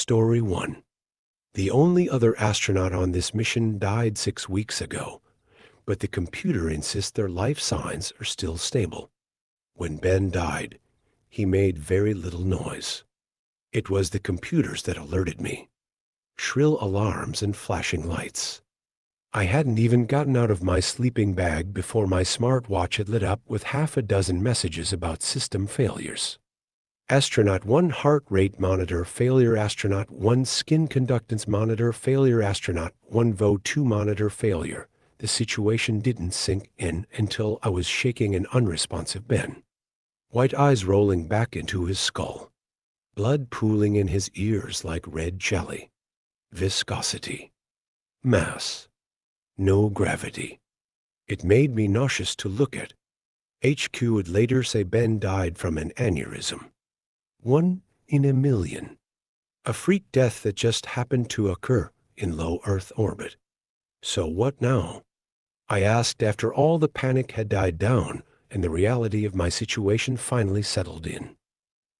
Story 1. The only other astronaut on this mission died 6 weeks ago, but the computer insists their life signs are still stable. When Ben died, he made very little noise. It was the computers that alerted me. Shrill alarms and flashing lights. I hadn't even gotten out of my sleeping bag before my smartwatch had lit up with half a dozen messages about system failures. Astronaut 1 heart rate monitor failure, Astronaut 1 skin conductance monitor failure, Astronaut 1 VO2 monitor failure. The situation didn't sink in until I was shaking an unresponsive Ben. White eyes rolling back into his skull. Blood pooling in his ears like red jelly. Viscosity. Mass. No gravity. It made me nauseous to look at. HQ would later say Ben died from an aneurysm. 1 in a million. A freak death that just happened to occur in low Earth orbit. So what now? I asked after all the panic had died down and the reality of my situation finally settled in.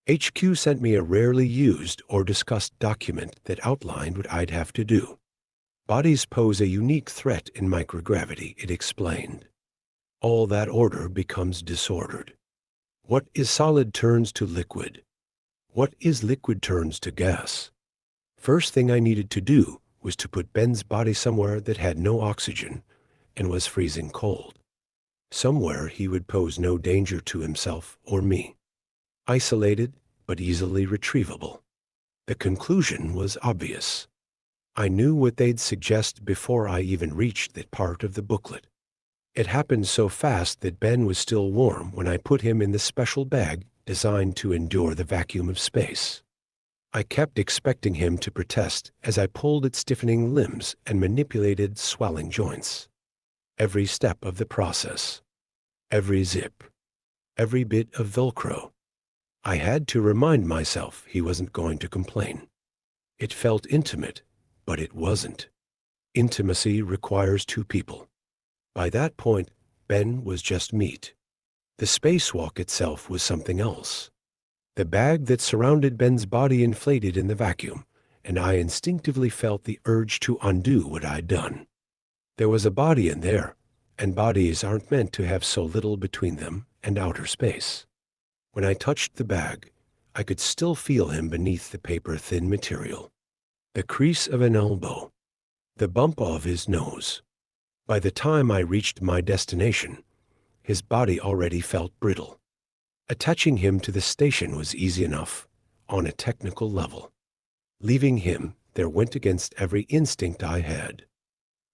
HQ sent me a rarely used or discussed document that outlined what I'd have to do. Bodies pose a unique threat in microgravity, it explained. All that order becomes disordered. What is solid turns to liquid. What is liquid turns to gas. First thing I needed to do was to put Ben's body somewhere that had no oxygen and was freezing cold. Somewhere he would pose no danger to himself or me. Isolated, but easily retrievable. The conclusion was obvious. I knew what they'd suggest before I even reached that part of the booklet. It happened so fast that Ben was still warm when I put him in the special bag designed to endure the vacuum of space. I kept expecting him to protest as I pulled at stiffening limbs and manipulated swelling joints. Every step of the process. Every zip. Every bit of Velcro. I had to remind myself he wasn't going to complain. It felt intimate, but it wasn't. Intimacy requires 2 people. By that point, Ben was just meat. The spacewalk itself was something else. The bag that surrounded Ben's body inflated in the vacuum, and I instinctively felt the urge to undo what I'd done. There was a body in there, and bodies aren't meant to have so little between them and outer space. When I touched the bag, I could still feel him beneath the paper-thin material. The crease of an elbow. The bump of his nose. By the time I reached my destination, his body already felt brittle. Attaching him to the station was easy enough, on a technical level. Leaving him there went against every instinct I had.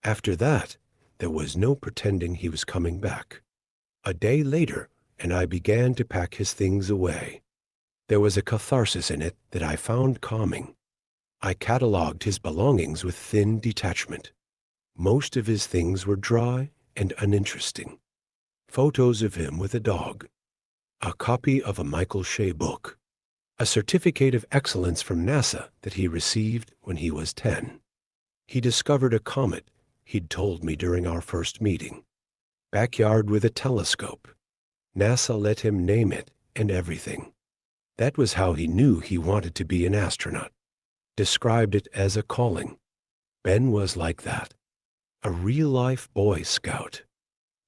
After that, there was no pretending he was coming back. A day later, and I began to pack his things away. There was a catharsis in it that I found calming. I catalogued his belongings with thin detachment. Most of his things were dry and uninteresting. Photos of him with a dog. A copy of a Michael Shea book. A certificate of excellence from NASA that he received when he was 10. He discovered a comet, he'd told me during our first meeting. Backyard with a telescope. NASA let him name it and everything. That was how he knew he wanted to be an astronaut. Described it as a calling. Ben was like that. A real-life Boy Scout.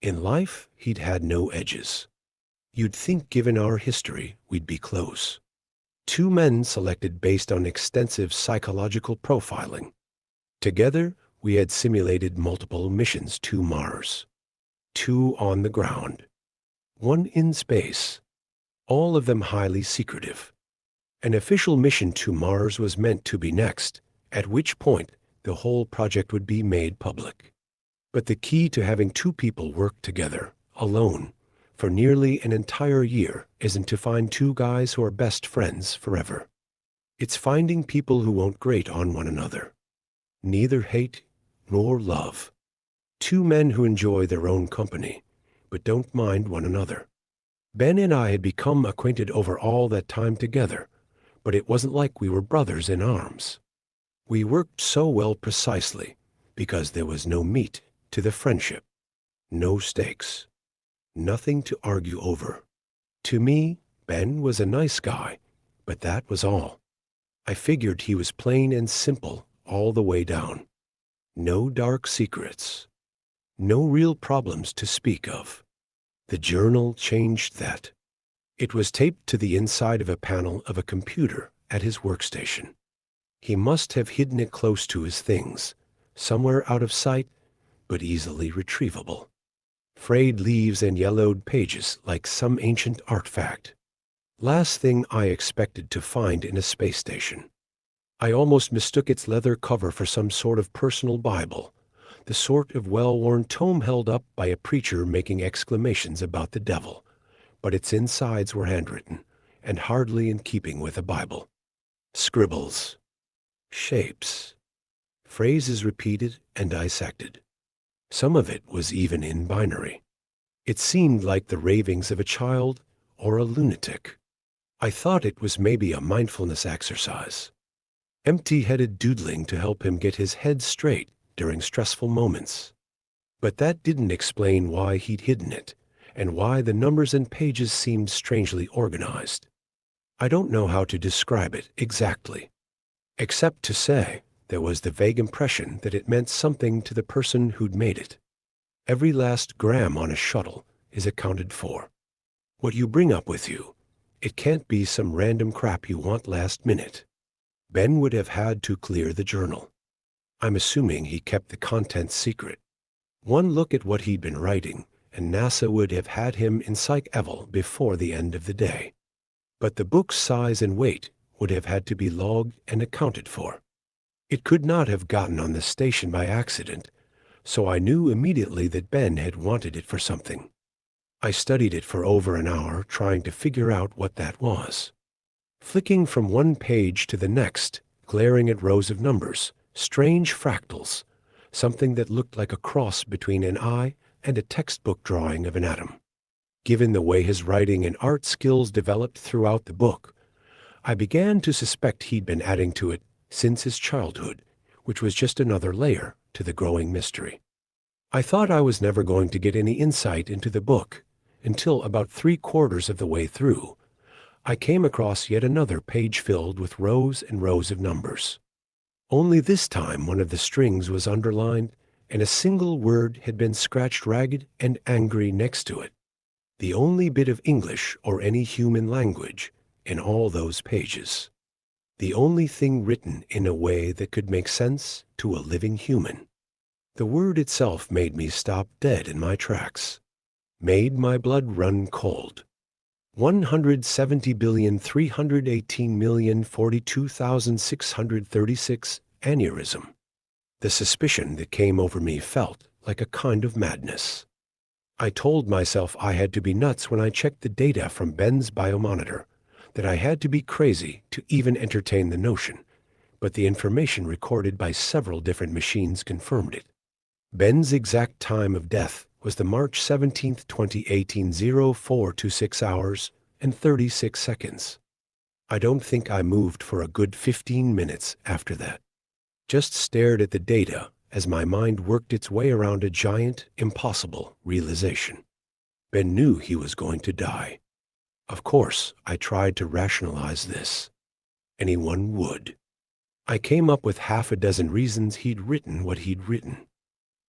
In life, he'd had no edges. You'd think given our history, we'd be close. 2 men selected based on extensive psychological profiling. Together, we had simulated multiple missions to Mars. 2 on the ground. 1 in space. All of them highly secretive. An official mission to Mars was meant to be next, at which point the whole project would be made public. But the key to having 2 people work together, alone, for nearly an entire year isn't to find 2 guys who are best friends forever. It's finding people who won't grate on one another. Neither hate nor love. 2 men who enjoy their own company, but don't mind one another. Ben and I had become acquainted over all that time together, but it wasn't like we were brothers in arms. We worked so well precisely because there was no meat to the friendship. No stakes. Nothing to argue over. To me, Ben was a nice guy, but that was all. I figured he was plain and simple all the way down. No dark secrets. No real problems to speak of. The journal changed that. It was taped to the inside of a panel of a computer at his workstation. He must have hidden it close to his things, somewhere out of sight, but easily retrievable. Frayed leaves and yellowed pages like some ancient artifact. Last thing I expected to find in a space station. I almost mistook its leather cover for some sort of personal Bible, the sort of well-worn tome held up by a preacher making exclamations about the devil, but its insides were handwritten, and hardly in keeping with a Bible. Scribbles. Shapes. Phrases repeated and dissected. Some of it was even in binary. It seemed like the ravings of a child or a lunatic. I thought it was maybe a mindfulness exercise. Empty-headed doodling to help him get his head straight during stressful moments. But that didn't explain why he'd hidden it, and why the numbers and pages seemed strangely organized. I don't know how to describe it exactly, except to say there was the vague impression that it meant something to the person who'd made it. Every last gram on a shuttle is accounted for. What you bring up with you, it can't be some random crap you want last minute. Ben would have had to clear the journal. I'm assuming he kept the contents secret. One look at what he'd been writing, and NASA would have had him in Psych Eval before the end of the day. But the book's size and weight would have had to be logged and accounted for. It could not have gotten on the station by accident, so I knew immediately that Ben had wanted it for something. I studied it for over an hour, trying to figure out what that was. Flicking from one page to the next, glaring at rows of numbers, strange fractals, something that looked like a cross between an eye and a textbook drawing of an atom. Given the way his writing and art skills developed throughout the book, I began to suspect he'd been adding to it since his childhood, which was just another layer to the growing mystery. I thought I was never going to get any insight into the book until about 3/4 of the way through. I came across yet another page filled with rows and rows of numbers. Only this time one of the strings was underlined, and a single word had been scratched ragged and angry next to it. The only bit of English or any human language in all those pages. The only thing written in a way that could make sense to a living human. The word itself made me stop dead in my tracks. Made my blood run cold. 170,318,042,636 aneurysm. The suspicion that came over me felt like a kind of madness. I told myself I had to be nuts when I checked the data from Ben's biomonitor, that I had to be crazy to even entertain the notion, but the information recorded by several different machines confirmed it. Ben's exact time of death was the March 17, 2018, 0426 hours and 36 seconds. I don't think I moved for a good 15 minutes after that. Just stared at the data as my mind worked its way around a giant, impossible realization. Ben knew he was going to die. Of course, I tried to rationalize this. Anyone would. I came up with half a dozen reasons he'd written what he'd written.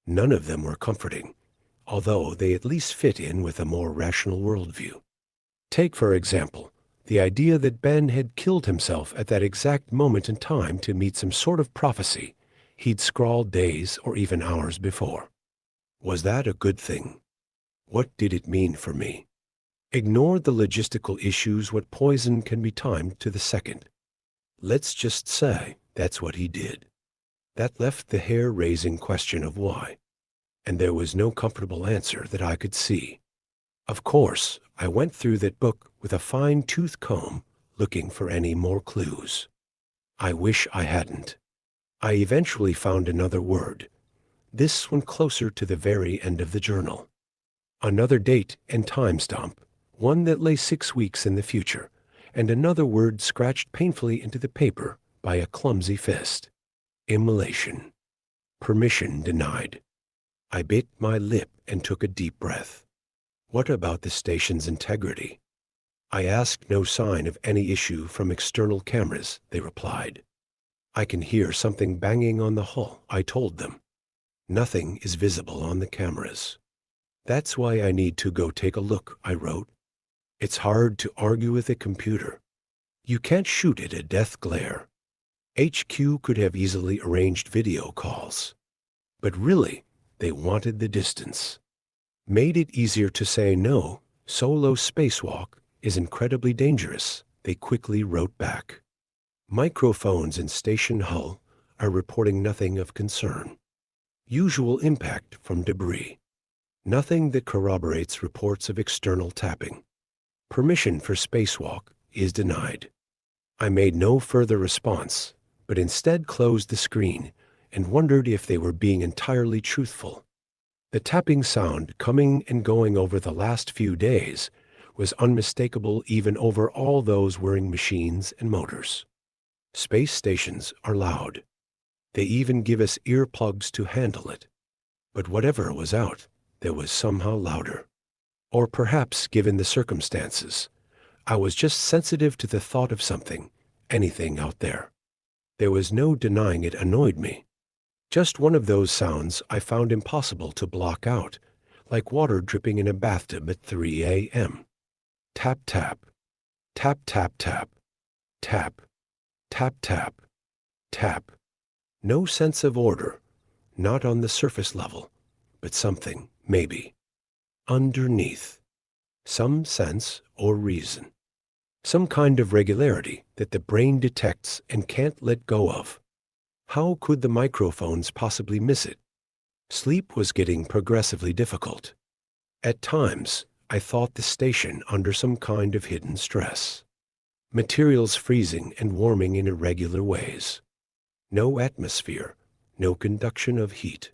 None of them were comforting, although they at least fit in with a more rational worldview. Take, for example, the idea that Ben had killed himself at that exact moment in time to meet some sort of prophecy he'd scrawled days or even hours before. Was that a good thing? What did it mean for me? Ignore the logistical issues. What poison can be timed to the second? Let's just say that's what he did. That left the hair-raising question of why, and there was no comfortable answer that I could see. Of course, I went through that book with a fine-tooth comb, looking for any more clues. I wish I hadn't. I eventually found another word, this one closer to the very end of the journal. Another date and time stamp, one that lay 6 weeks in the future, and another word scratched painfully into the paper by a clumsy fist. Immolation. Permission denied. I bit my lip and took a deep breath. What about the station's integrity? I asked no sign of any issue from external cameras, they replied. I can hear something banging on the hull, I told them. Nothing is visible on the cameras. That's why I need to go take a look, I wrote. It's hard to argue with a computer. You can't shoot at a death glare. HQ could have easily arranged video calls. But really, they wanted the distance. Made it easier to say no, solo spacewalk is incredibly dangerous, they quickly wrote back. Microphones in station hull are reporting nothing of concern. Usual impact from debris. Nothing that corroborates reports of external tapping. Permission for spacewalk is denied. I made no further response, but instead closed the screen and wondered if they were being entirely truthful. The tapping sound coming and going over the last few days was unmistakable even over all those whirring machines and motors. Space stations are loud. They even give us earplugs to handle it. But whatever was out, there was somehow louder. Or perhaps, given the circumstances, I was just sensitive to the thought of something, anything out there. There was no denying it annoyed me. Just one of those sounds I found impossible to block out, like water dripping in a bathtub at 3 a.m. Tap, tap, tap, tap, tap, tap, tap, tap, tap. No sense of order, not on the surface level, but something, maybe, underneath. Some sense or reason. Some kind of regularity that the brain detects and can't let go of. How could the microphones possibly miss it? Sleep was getting progressively difficult. At times, I thought the station under some kind of hidden stress. Materials freezing and warming in irregular ways. No atmosphere, no conduction of heat.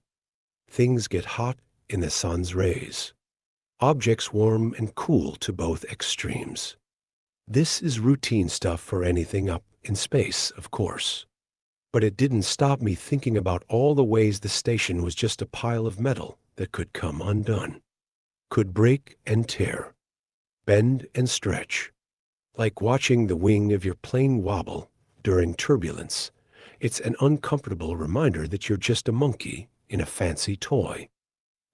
Things get hot in the sun's rays. Objects warm and cool to both extremes. This is routine stuff for anything up in space, of course. But it didn't stop me thinking about all the ways the station was just a pile of metal that could come undone. Could break and tear. Bend and stretch. Like watching the wing of your plane wobble during turbulence. It's an uncomfortable reminder that you're just a monkey in a fancy toy.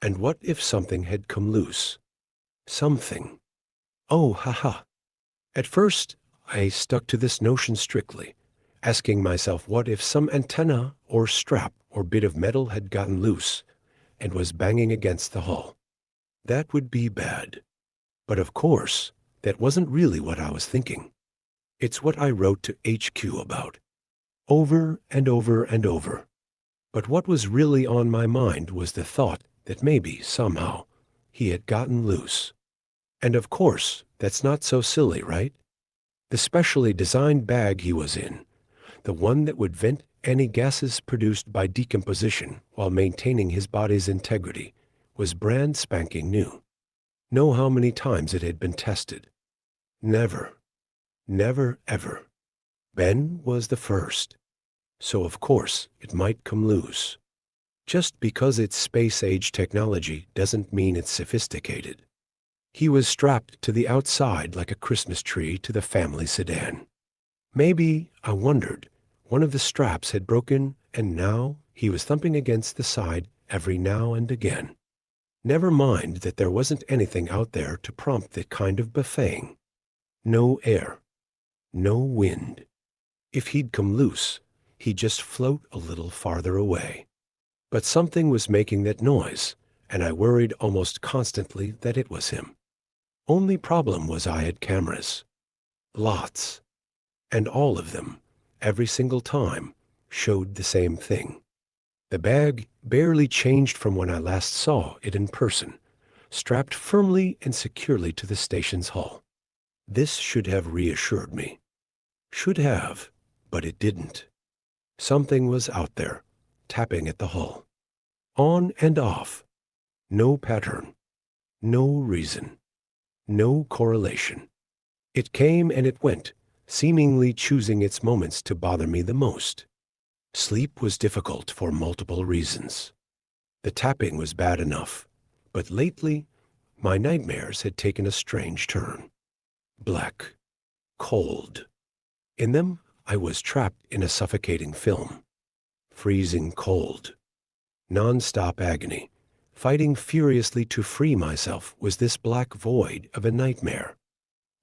And what if something had come loose? Something. Oh, haha. At first, I stuck to this notion strictly, asking myself what if some antenna or strap or bit of metal had gotten loose and was banging against the hull. That would be bad. But of course, that wasn't really what I was thinking. It's what I wrote to HQ about. Over and over and over. But what was really on my mind was the thought that maybe, somehow, he had gotten loose. And of course, that's not so silly, right? The specially designed bag he was in, the one that would vent any gases produced by decomposition while maintaining his body's integrity, was brand spanking new. Know how many times it had been tested? Never. Never, ever. Ben was the first. So of course it might come loose. Just because it's space-age technology doesn't mean it's sophisticated. He was strapped to the outside like a Christmas tree to the family sedan. Maybe, I wondered, one of the straps had broken and now he was thumping against the side every now and again. Never mind that there wasn't anything out there to prompt that kind of buffeting. No air. No wind. If he'd come loose, he'd just float a little farther away. But something was making that noise, and I worried almost constantly that it was him. Only problem was I had cameras. Lots. And all of them, every single time, showed the same thing. The bag barely changed from when I last saw it in person, strapped firmly and securely to the station's hull. This should have reassured me. Should have, but it didn't. Something was out there, tapping at the hull. On and off. No pattern. No reason. No correlation. It came and it went, seemingly choosing its moments to bother me the most. Sleep was difficult for multiple reasons. The tapping was bad enough, but lately, my nightmares had taken a strange turn. black, cold. In them, I was trapped in a suffocating film. Freezing cold. Non-stop agony. Fighting furiously to free myself was this black void of a nightmare.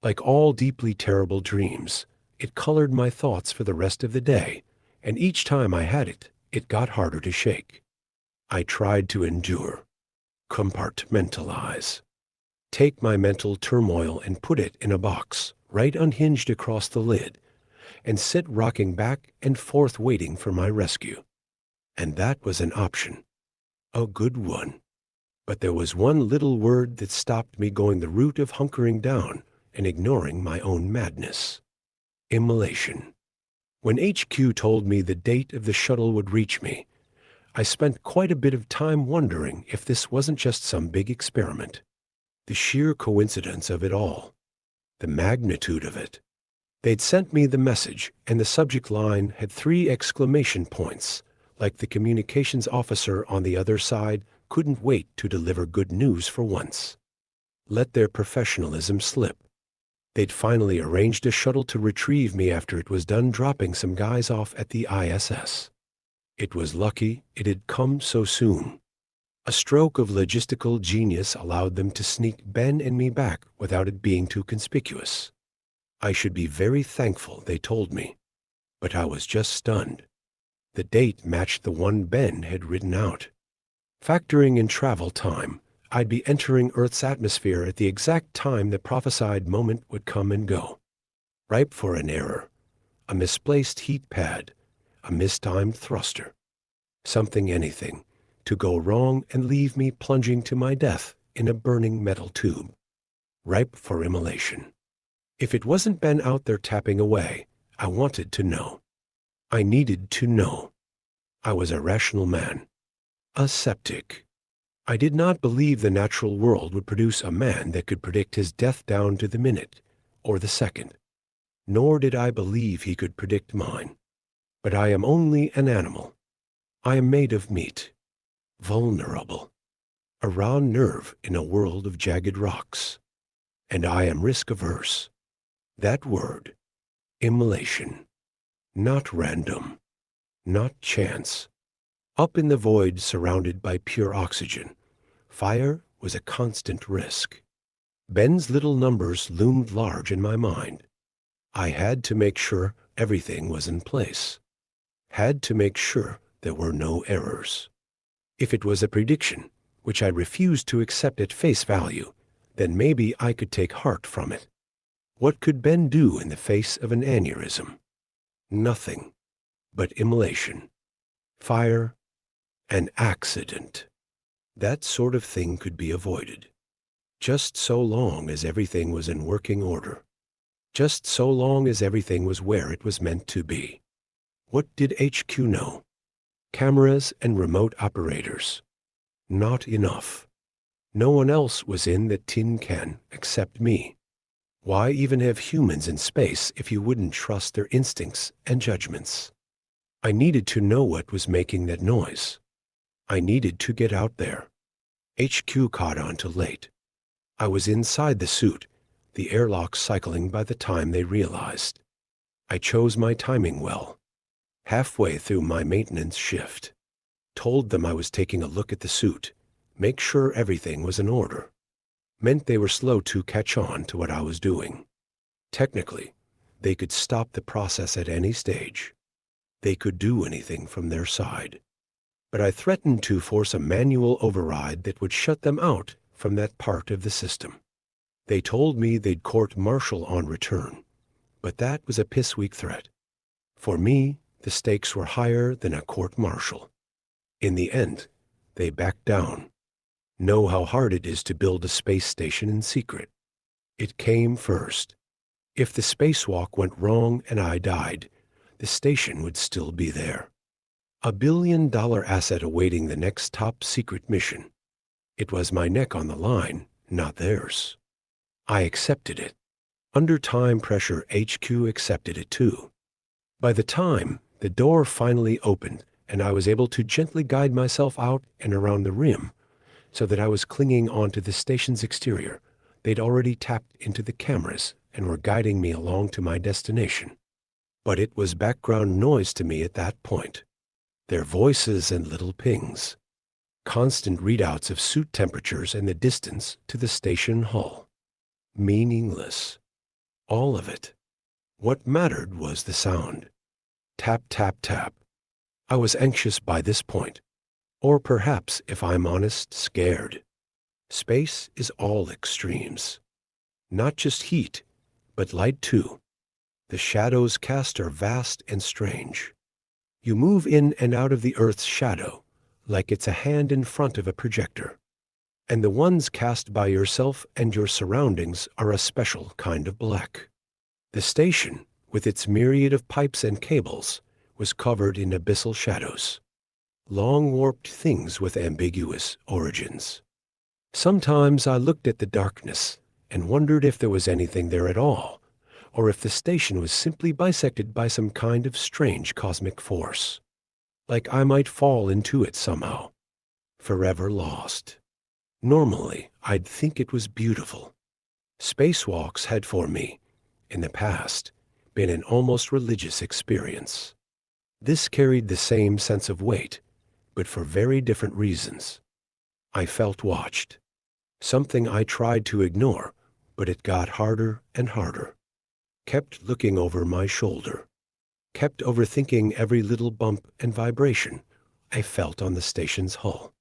Like all deeply terrible dreams, it colored my thoughts for the rest of the day, and each time I had it, it got harder to shake. I tried to endure, compartmentalize, take my mental turmoil and put it in a box, right unhinged across the lid, and sit rocking back and forth waiting for my rescue. And that was an option. A good one. But there was one little word that stopped me going the route of hunkering down and ignoring my own madness. Immolation. When HQ told me the date of the shuttle would reach me, I spent quite a bit of time wondering if this wasn't just some big experiment. The sheer coincidence of it all. The magnitude of it. They'd sent me the message, and the subject line had 3 exclamation points, like the communications officer on the other side couldn't wait to deliver good news for once. Let their professionalism slip. They'd finally arranged a shuttle to retrieve me after it was done dropping some guys off at the ISS. It was lucky it had come so soon. A stroke of logistical genius allowed them to sneak Ben and me back without it being too conspicuous. I should be very thankful, they told me. But I was just stunned. The date matched the one Ben had written out. Factoring in travel time, I'd be entering Earth's atmosphere at the exact time the prophesied moment would come and go. Ripe for an error, a misplaced heat pad, a mistimed thruster. Something, anything, to go wrong and leave me plunging to my death in a burning metal tube. Ripe for immolation. If it wasn't Ben out there tapping away, I wanted to know. I needed to know. I was a rational man. A skeptic. I did not believe the natural world would produce a man that could predict his death down to the minute or the second. Nor did I believe he could predict mine. But I am only an animal. I am made of meat. Vulnerable. A raw nerve in a world of jagged rocks. And I am risk-averse. That word. Immolation. Not random. Not chance. Up in the void surrounded by pure oxygen, fire was a constant risk. Ben's little numbers loomed large in my mind. I had to make sure everything was in place. Had to make sure there were no errors. If it was a prediction, which I refused to accept at face value, then maybe I could take heart from it. What could Ben do in the face of an aneurysm? Nothing but immolation. Fire. An accident. That sort of thing could be avoided. Just so long as everything was in working order. Just so long as everything was where it was meant to be. What did HQ know? Cameras and remote operators. Not enough. No one else was in that tin can except me. Why even have humans in space if you wouldn't trust their instincts and judgments? I needed to know what was making that noise. I needed to get out there. HQ caught on too late. I was inside the suit, the airlock cycling by the time they realized. I chose my timing well. Halfway through my maintenance shift. Told them I was taking a look at the suit, make sure everything was in order. Meant they were slow to catch on to what I was doing. Technically, they could stop the process at any stage. They could do anything from their side. But I threatened to force a manual override that would shut them out from that part of the system. They told me they'd court-martial on return, but that was a piss-weak threat. For me, the stakes were higher than a court-martial. In the end, they backed down. Know how hard it is to build a space station in secret. It came first. If the spacewalk went wrong and I died, the station would still be there. $1 billion asset awaiting the next top-secret mission. It was my neck on the line, not theirs. I accepted it. Under time pressure, HQ accepted it too. By the time the door finally opened and I was able to gently guide myself out and around the rim so that I was clinging onto the station's exterior, they'd already tapped into the cameras and were guiding me along to my destination. But it was background noise to me at that point. Their voices and little pings. Constant readouts of suit temperatures and the distance to the station hull. Meaningless. All of it. What mattered was the sound. Tap, tap, tap. I was anxious by this point. Or perhaps, if I'm honest, scared. Space is all extremes. Not just heat, but light too. The shadows cast are vast and strange. You move in and out of the Earth's shadow, like it's a hand in front of a projector. And the ones cast by yourself and your surroundings are a special kind of black. The station, with its myriad of pipes and cables, was covered in abyssal shadows. Long warped things with ambiguous origins. Sometimes I looked at the darkness and wondered if there was anything there at all, or if the station was simply bisected by some kind of strange cosmic force. Like I might fall into it somehow, forever lost. Normally, I'd think it was beautiful. Spacewalks had for me, in the past, been an almost religious experience. This carried the same sense of weight, but for very different reasons. I felt watched. Something I tried to ignore, but it got harder and harder. Kept looking over my shoulder. Kept overthinking every little bump and vibration I felt on the station's hull.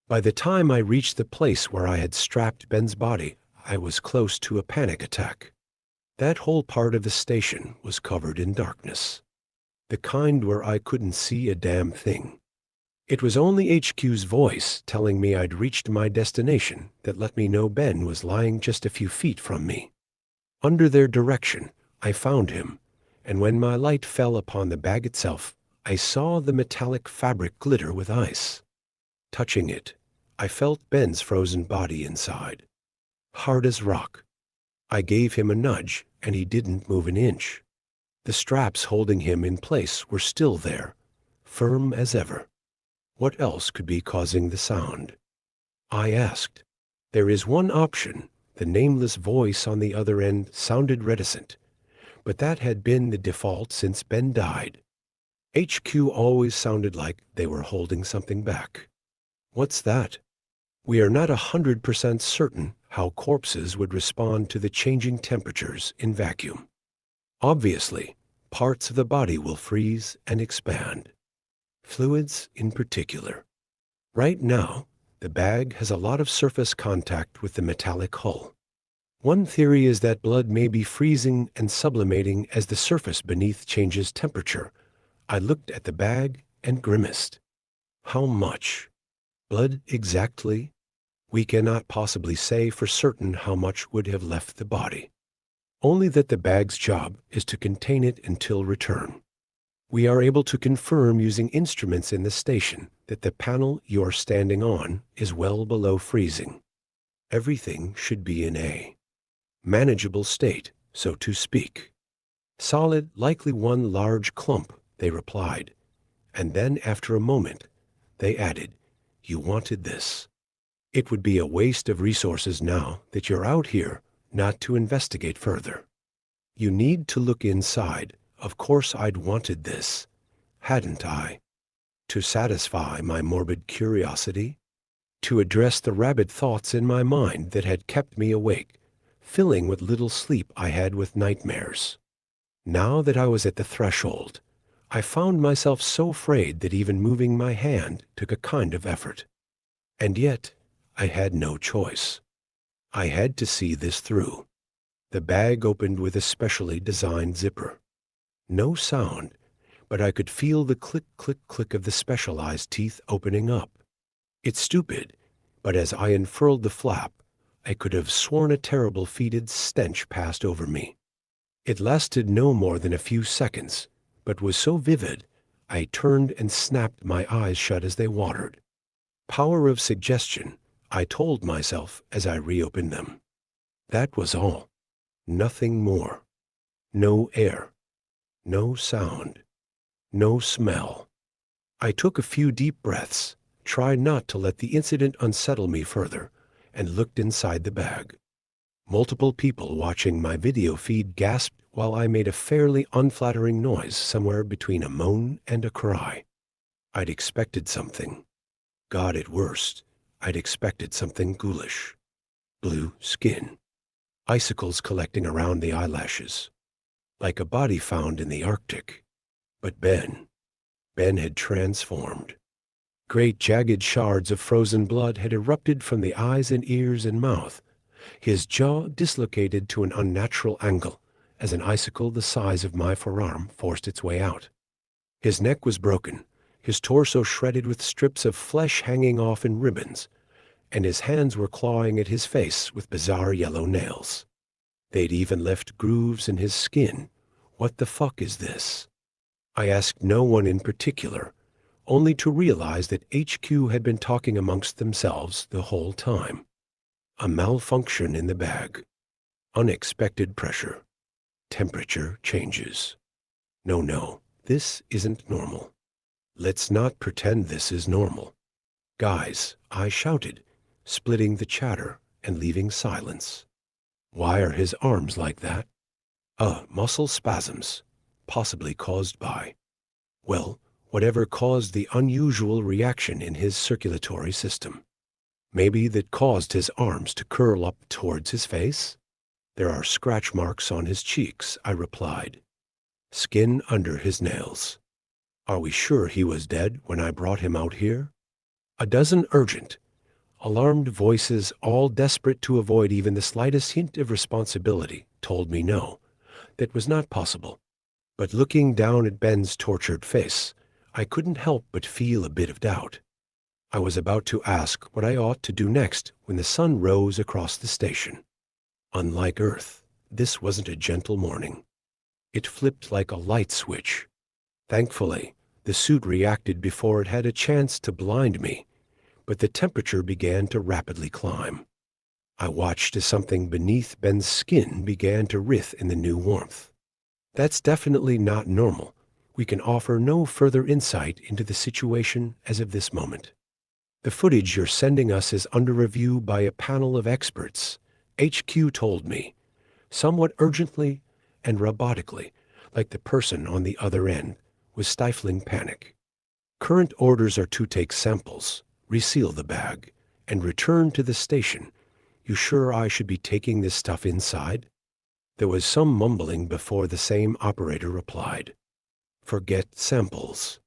By the time I reached the place where I had strapped Ben's body, I was close to a panic attack. That whole part of the station was covered in darkness. The kind where I couldn't see a damn thing. It was only HQ's voice telling me I'd reached my destination that let me know Ben was lying just a few feet from me. Under their direction, I found him, and when my light fell upon the bag itself, I saw the metallic fabric glitter with ice. Touching it, I felt Ben's frozen body inside. Hard as rock. I gave him a nudge, and he didn't move an inch. The straps holding him in place were still there, firm as ever. What else could be causing the sound? I asked. There is one option. The nameless voice on the other end sounded reticent, but that had been the default since Ben died. HQ always sounded like they were holding something back. What's that? We are not 100% certain how corpses would respond to the changing temperatures in vacuum. Obviously, parts of the body will freeze and expand. Fluids in particular. Right now, the bag has a lot of surface contact with the metallic hull. One theory is that blood may be freezing and sublimating as the surface beneath changes temperature. I looked at the bag and grimaced. How much? Blood exactly? We cannot possibly say for certain how much would have left the body. Only that the bag's job is to contain it until return. We are able to confirm using instruments in the station that the panel you're standing on is well below freezing. Everything should be in a manageable state, so to speak. Solid, likely one large clump, they replied. And then after a moment, they added, you wanted this. It would be a waste of resources now that you're out here not to investigate further. You need to look inside. Of course I'd wanted this, hadn't I? To satisfy my morbid curiosity? To address the rabid thoughts in my mind that had kept me awake, filling what little sleep I had with nightmares. Now that I was at the threshold, I found myself so afraid that even moving my hand took a kind of effort. And yet, I had no choice. I had to see this through. The bag opened with a specially designed zipper. No sound, but I could feel the click, click, click of the specialized teeth opening up. It's stupid, but as I unfurled the flap, I could have sworn a terrible fetid stench passed over me. It lasted no more than a few seconds, but was so vivid, I turned and snapped my eyes shut as they watered. Power of suggestion, I told myself as I reopened them. That was all. Nothing more. No air. No sound. No smell. I took a few deep breaths, tried not to let the incident unsettle me further, and looked inside the bag. Multiple people watching my video feed gasped while I made a fairly unflattering noise somewhere between a moan and a cry. I'd expected something. God, at worst, I'd expected something ghoulish. Blue skin, icicles collecting around the eyelashes, like a body found in the Arctic. But Ben had transformed. Great jagged shards of frozen blood had erupted from the eyes and ears and mouth. His jaw dislocated to an unnatural angle as an icicle the size of my forearm forced its way out. His neck was broken, his torso shredded with strips of flesh hanging off in ribbons, and his hands were clawing at his face with bizarre yellow nails. They'd even left grooves in his skin. What the fuck is this? I asked no one in particular, only to realize that HQ had been talking amongst themselves the whole time. A malfunction in the bag. Unexpected pressure. Temperature changes. No, this isn't normal. Let's not pretend this is normal. Guys, I shouted, splitting the chatter and leaving silence. Why are his arms like that? Muscle spasms, possibly caused by, well, whatever caused the unusual reaction in his circulatory system. Maybe that caused his arms to curl up towards his face? There are scratch marks on his cheeks, I replied. Skin under his nails. Are we sure he was dead when I brought him out here? A dozen urgent, alarmed voices, all desperate to avoid even the slightest hint of responsibility, told me no, that was not possible. But looking down at Ben's tortured face, I couldn't help but feel a bit of doubt. I was about to ask what I ought to do next when the sun rose across the station. Unlike Earth, this wasn't a gentle morning. It flipped like a light switch. Thankfully, the suit reacted before it had a chance to blind me, but the temperature began to rapidly climb. I watched as something beneath Ben's skin began to writhe in the new warmth. That's definitely not normal. We can offer no further insight into the situation as of this moment. The footage you're sending us is under review by a panel of experts, HQ told me, somewhat urgently and robotically, like the person on the other end was stifling panic. Current orders are to take samples, reseal the bag, and return to the station. You sure I should be taking this stuff inside? There was some mumbling before the same operator replied. Forget samples.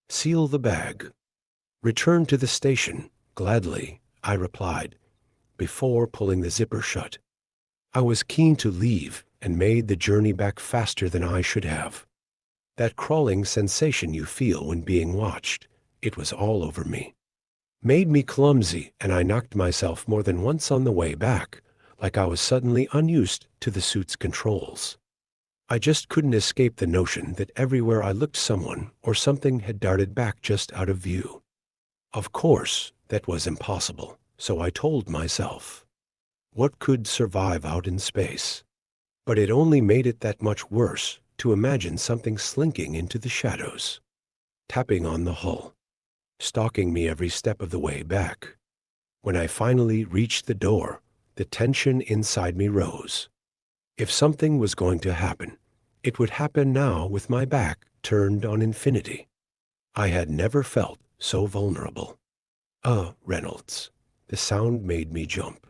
Seal the bag. Return to the station, gladly, I replied, before pulling the zipper shut. I was keen to leave and made the journey back faster than I should have. That crawling sensation you feel when being watched, it was all over me. Made me clumsy, and I knocked myself more than once on the way back, like I was suddenly unused to the suit's controls. I just couldn't escape the notion that everywhere I looked someone or something had darted back just out of view. Of course, that was impossible, so I told myself. What could survive out in space? But it only made it that much worse to imagine something slinking into the shadows, tapping on the hull, stalking me every step of the way back. When I finally reached the door, the tension inside me rose. If something was going to happen, it would happen now with my back turned on infinity. I had never felt so vulnerable. Reynolds. The sound made me jump.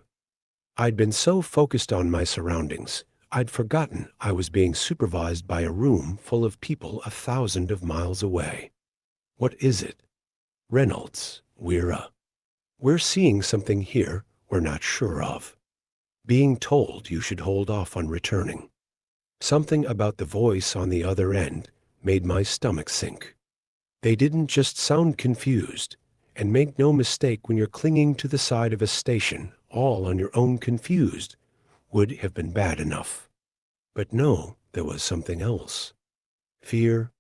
I'd been so focused on my surroundings, I'd forgotten I was being supervised by a room full of people 1,000 of miles away. What is it? Reynolds, we're seeing something here we're not sure of. Being told you should hold off on returning. Something about the voice on the other end made my stomach sink. They didn't just sound confused, and make no mistake, when you're clinging to the side of a station, all on your own confused, would have been bad enough. But no, there was something else. Fear.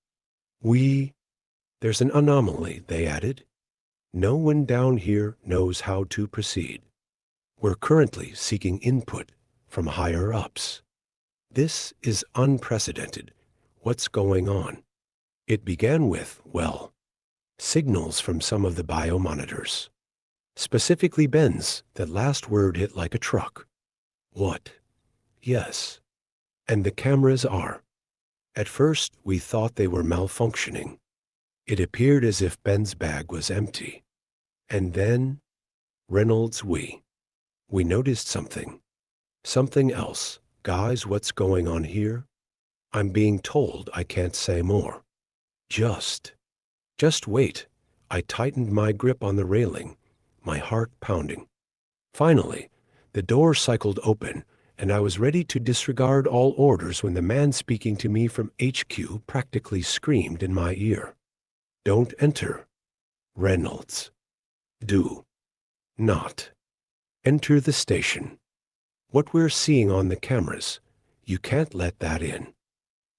There's an anomaly, they added. No one down here knows how to proceed. We're currently seeking input from higher ups. This is unprecedented. What's going on? It began with, signals from some of the biomonitors. Specifically Ben's, that last word hit like a truck. What? Yes. And the cameras are. At first, we thought they were malfunctioning. It appeared as if Ben's bag was empty. And then, Reynolds, we noticed something. Something else. Guys, what's going on here? I'm being told I can't say more. Just wait. I tightened my grip on the railing, my heart pounding. Finally, the door cycled open, and I was ready to disregard all orders when the man speaking to me from HQ practically screamed in my ear. Don't enter. Reynolds. Do not enter the station. What we're seeing on the cameras, you can't let that in.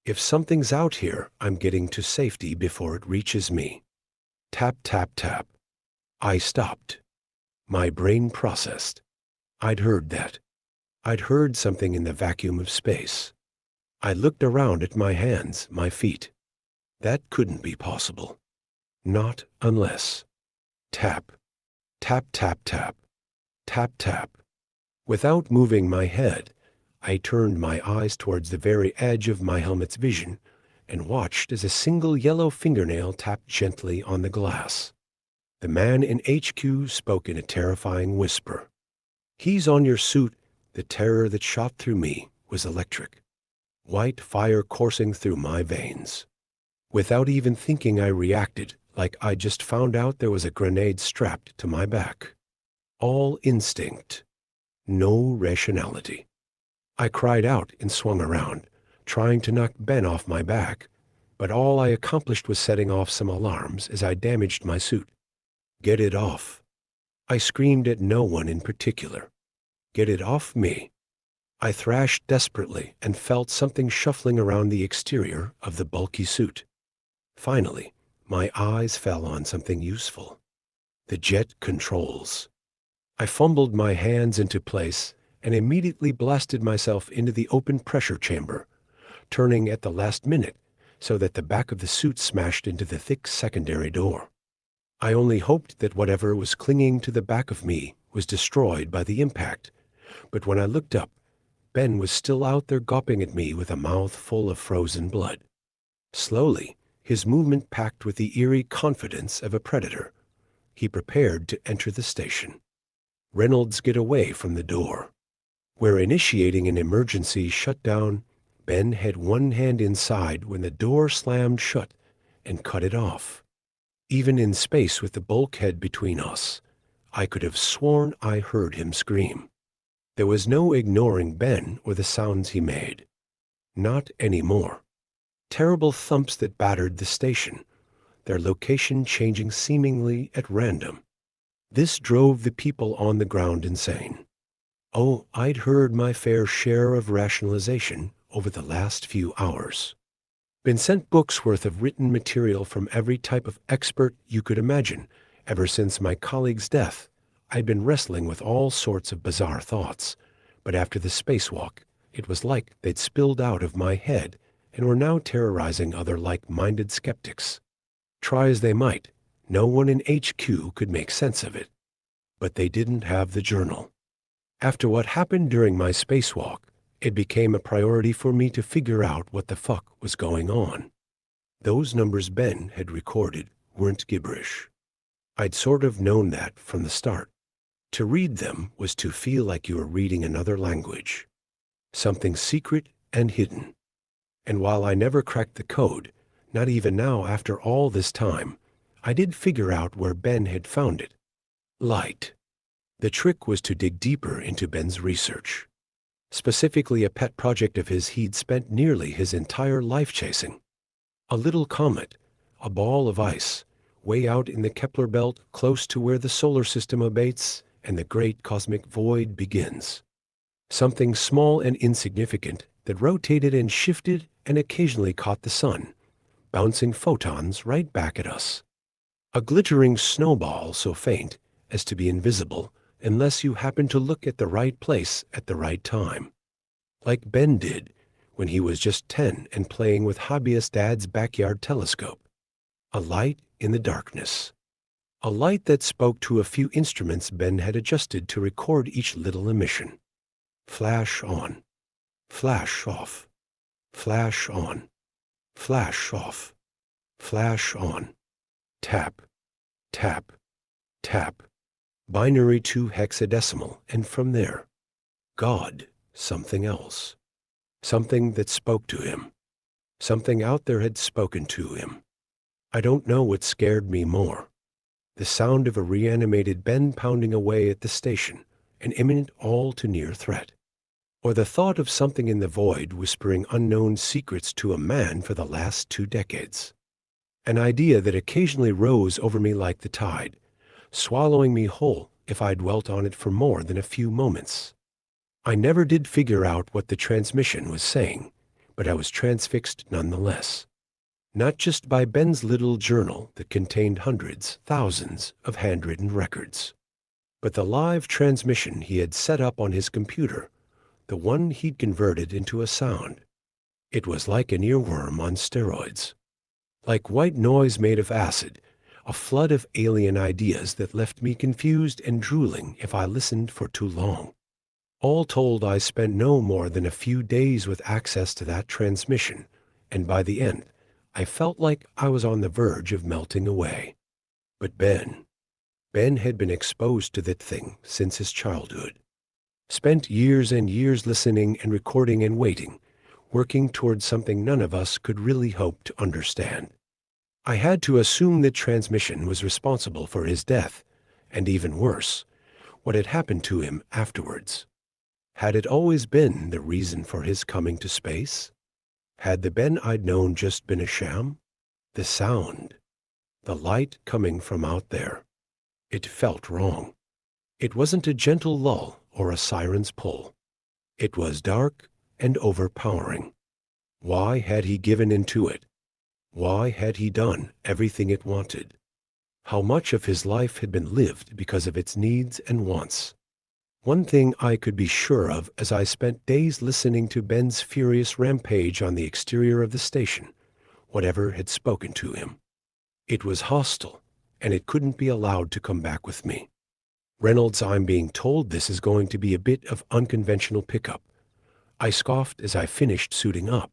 If something's out here, I'm getting to safety before it reaches me. Tap, tap, tap. I stopped. My brain processed. I'd heard that. I'd heard something in the vacuum of space. I looked around at my hands, my feet. That couldn't be possible. Not unless. Tap. Tap, tap, tap. Tap, tap. Without moving my head, I turned my eyes towards the very edge of my helmet's vision and watched as a single yellow fingernail tapped gently on the glass. The man in HQ spoke in a terrifying whisper. He's on your suit. The terror that shot through me was electric. White fire coursing through my veins. Without even thinking, I reacted like I just found out there was a grenade strapped to my back. All instinct. No rationality. I cried out and swung around, trying to knock Ben off my back, but all I accomplished was setting off some alarms as I damaged my suit. Get it off. I screamed at no one in particular. Get it off me. I thrashed desperately and felt something shuffling around the exterior of the bulky suit. Finally, my eyes fell on something useful. The jet controls. I fumbled my hands into place and immediately blasted myself into the open pressure chamber, turning at the last minute so that the back of the suit smashed into the thick secondary door. I only hoped that whatever was clinging to the back of me was destroyed by the impact, but when I looked up, Ben was still out there gawping at me with a mouth full of frozen blood. Slowly, his movement packed with the eerie confidence of a predator, he prepared to enter the station. Reynolds, get away from the door. We're initiating an emergency shutdown. Ben had one hand inside when the door slammed shut and cut it off. Even in space with the bulkhead between us, I could have sworn I heard him scream. There was no ignoring Ben or the sounds he made. Not anymore. Terrible thumps that battered the station, their location changing seemingly at random. This drove the people on the ground insane. Oh, I'd heard my fair share of rationalization over the last few hours. Been sent books worth of written material from every type of expert you could imagine. Ever since my colleague's death, I'd been wrestling with all sorts of bizarre thoughts. But after the spacewalk, it was like they'd spilled out of my head and were now terrorizing other like-minded skeptics. Try as they might, no one in HQ could make sense of it. But they didn't have the journal. After what happened during my spacewalk, it became a priority for me to figure out what the fuck was going on. Those numbers Ben had recorded weren't gibberish. I'd sort of known that from the start. To read them was to feel like you were reading another language, something secret and hidden. And while I never cracked the code, not even now after all this time, I did figure out where Ben had found it. Light. The trick was to dig deeper into Ben's research. Specifically a pet project of his he'd spent nearly his entire life chasing. A little comet, a ball of ice, way out in the Kepler belt close to where the solar system abates and the great cosmic void begins. Something small and insignificant that rotated and shifted and occasionally caught the sun, bouncing photons right back at us. A glittering snowball so faint as to be invisible unless you happen to look at the right place at the right time. Like Ben did when he was just 10 and playing with hobbyist Dad's backyard telescope. A light in the darkness. A light that spoke to a few instruments Ben had adjusted to record each little emission. Flash on, flash off, flash on, flash off, flash on. Tap, tap, tap. Binary to hexadecimal, and from there, God, something else. Something that spoke to him. Something out there had spoken to him. I don't know what scared me more. The sound of a reanimated Ben pounding away at the station, an imminent all too near threat. Or the thought of something in the void whispering unknown secrets to a man for the last 2 decades. An idea that occasionally rose over me like the tide, swallowing me whole if I dwelt on it for more than a few moments. I never did figure out what the transmission was saying, but I was transfixed nonetheless. Not just by Ben's little journal that contained hundreds, thousands of handwritten records, but the live transmission he had set up on his computer, the one he'd converted into a sound. It was like an earworm on steroids. Like white noise made of acid, a flood of alien ideas that left me confused and drooling if I listened for too long. All told, I spent no more than a few days with access to that transmission, and by the end, I felt like I was on the verge of melting away. But Ben had been exposed to that thing since his childhood. Spent years and years listening and recording and waiting, working towards something none of us could really hope to understand. I had to assume that transmission was responsible for his death, and even worse, what had happened to him afterwards. Had it always been the reason for his coming to space? Had the Ben I'd known just been a sham? The sound, the light coming from out there. It felt wrong. It wasn't a gentle lull or a siren's pull. It was dark and overpowering. Why had he given into it? Why had he done everything it wanted? How much of his life had been lived because of its needs and wants? One thing I could be sure of as I spent days listening to Ben's furious rampage on the exterior of the station, whatever had spoken to him. It was hostile, and it couldn't be allowed to come back with me. Reynolds, I'm being told this is going to be a bit of unconventional pickup. I scoffed as I finished suiting up.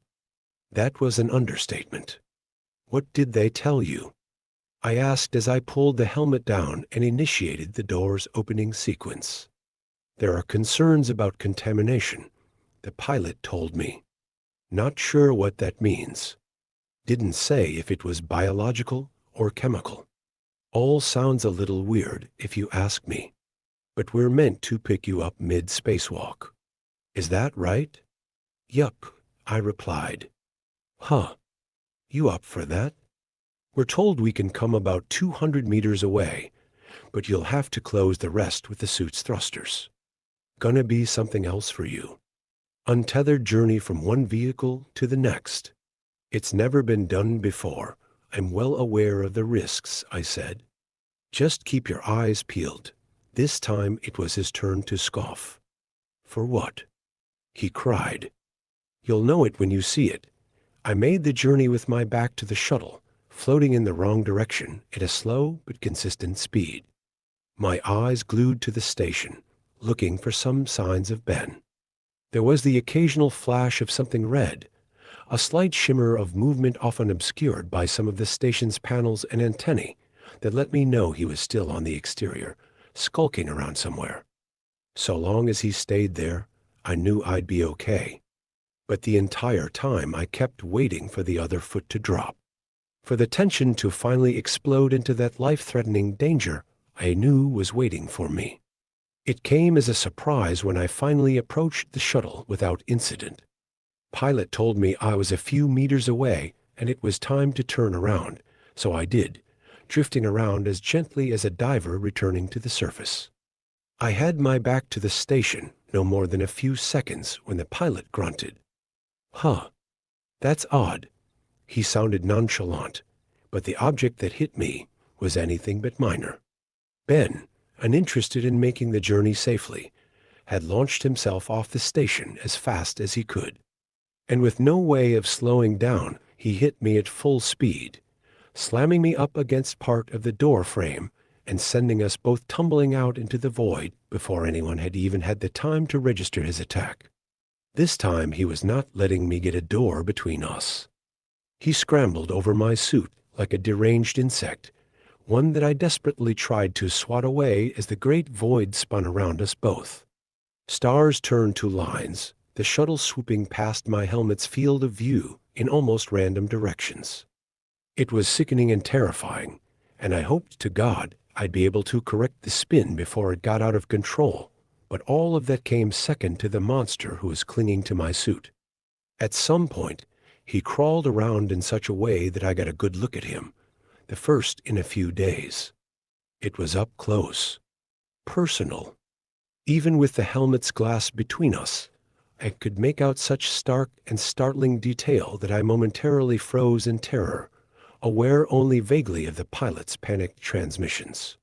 That was an understatement. What did they tell you? I asked as I pulled the helmet down and initiated the door's opening sequence. There are concerns about contamination, the pilot told me. Not sure what that means. Didn't say if it was biological or chemical. All sounds a little weird if you ask me. But we're meant to pick you up mid-spacewalk. Is that right? Yup, I replied. Huh. You up for that? We're told we can come about 200 meters away, but you'll have to close the rest with the suit's thrusters. Gonna be something else for you. Untethered journey from one vehicle to the next. It's never been done before. I'm well aware of the risks, I said. Just keep your eyes peeled. This time it was his turn to scoff. For what? He cried. You'll know it when you see it. I made the journey with my back to the shuttle, floating in the wrong direction at a slow but consistent speed. My eyes glued to the station, looking for some signs of Ben. There was the occasional flash of something red, a slight shimmer of movement often obscured by some of the station's panels and antennae that let me know he was still on the exterior, skulking around somewhere. So long as he stayed there, I knew I'd be okay. But the entire time I kept waiting for the other foot to drop, for the tension to finally explode into that life-threatening danger I knew was waiting for me. It came as a surprise when I finally approached the shuttle without incident. Pilot told me I was a few meters away and it was time to turn around, so I did, drifting around as gently as a diver returning to the surface. I had my back to the station no more than a few seconds when the pilot grunted. Huh. That's odd. He sounded nonchalant, but the object that hit me was anything but minor. Ben, uninterested in making the journey safely, had launched himself off the station as fast as he could. And with no way of slowing down, he hit me at full speed, slamming me up against part of the door frame and sending us both tumbling out into the void before anyone had even had the time to register his attack. This time he was not letting me get a door between us. He scrambled over my suit like a deranged insect, one that I desperately tried to swat away as the great void spun around us both. Stars turned to lines, the shuttle swooping past my helmet's field of view in almost random directions. It was sickening and terrifying, and I hoped to God I'd be able to correct the spin before it got out of control, but all of that came second to the monster who was clinging to my suit. At some point, he crawled around in such a way that I got a good look at him, the first in a few days. It was up close, personal. Even with the helmet's glass between us, I could make out such stark and startling detail that I momentarily froze in terror, aware only vaguely of the pilot's panicked transmissions.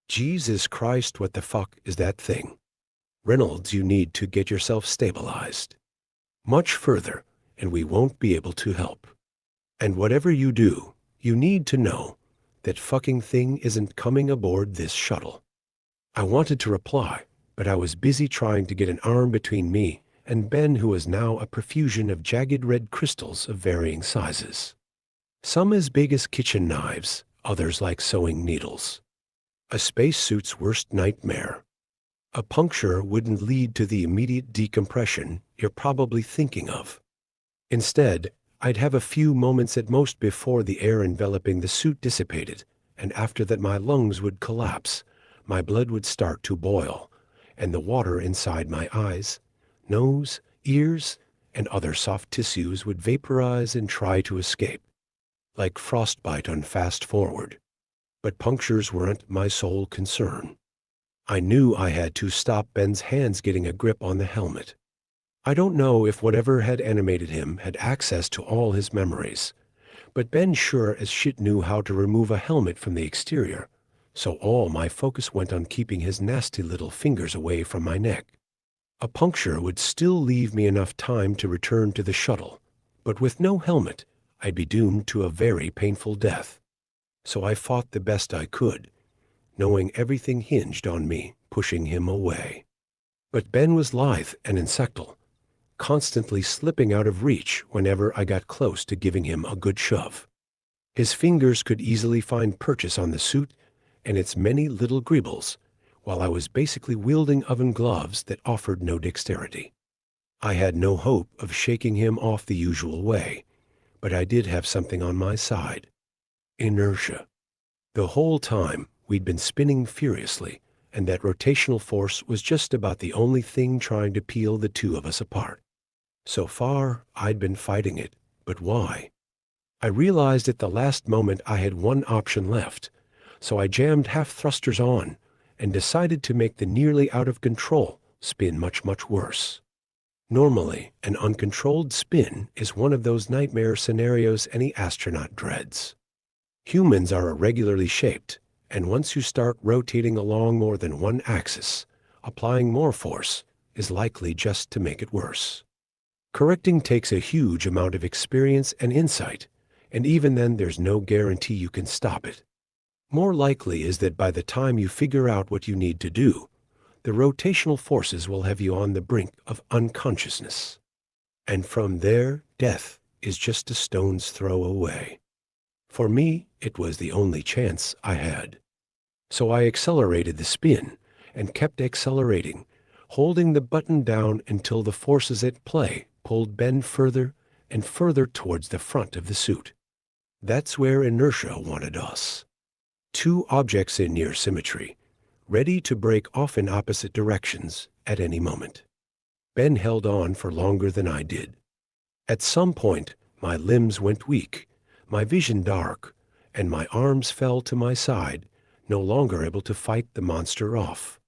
Jesus Christ, what the fuck is that thing? Reynolds, you need to get yourself stabilized. Much further, and we won't be able to help. And whatever you do, you need to know that fucking thing isn't coming aboard this shuttle. I wanted to reply, but I was busy trying to get an arm between me and Ben, who was now a profusion of jagged red crystals of varying sizes. Some as big as kitchen knives, others like sewing needles. A spacesuit's worst nightmare. A puncture wouldn't lead to the immediate decompression you're probably thinking of. Instead, I'd have a few moments at most before the air enveloping the suit dissipated, and after that my lungs would collapse, my blood would start to boil, and the water inside my eyes, nose, ears, and other soft tissues would vaporize and try to escape, like frostbite on fast forward. But punctures weren't my sole concern. I knew I had to stop Ben's hands getting a grip on the helmet. I don't know if whatever had animated him had access to all his memories, but Ben sure as shit knew how to remove a helmet from the exterior, so all my focus went on keeping his nasty little fingers away from my neck. A puncture would still leave me enough time to return to the shuttle, but with no helmet, I'd be doomed to a very painful death. So I fought the best I could, knowing everything hinged on me pushing him away. But Ben was lithe and insectal, constantly slipping out of reach whenever I got close to giving him a good shove. His fingers could easily find purchase on the suit and its many little greebles, while I was basically wielding oven gloves that offered no dexterity. I had no hope of shaking him off the usual way, but I did have something on my side. Inertia. The whole time we'd been spinning furiously, and that rotational force was just about the only thing trying to peel the two of us apart. So far, I'd been fighting it, but why? I realized at the last moment I had one option left, so I jammed half thrusters on and decided to make the nearly out of control spin much, much worse. Normally, an uncontrolled spin is one of those nightmare scenarios any astronaut dreads. Humans are irregularly shaped, and once you start rotating along more than one axis, applying more force is likely just to make it worse. Correcting takes a huge amount of experience and insight, and even then there's no guarantee you can stop it. More likely is that by the time you figure out what you need to do, the rotational forces will have you on the brink of unconsciousness. And from there, death is just a stone's throw away. For me, it was the only chance I had. So I accelerated the spin and kept accelerating, holding the button down until the forces at play pulled Ben further and further towards the front of the suit. That's where inertia wanted us. Two objects in near symmetry, ready to break off in opposite directions at any moment. Ben held on for longer than I did. At some point, my limbs went weak, my vision dark, and my arms fell to my side, no longer able to fight the monster off.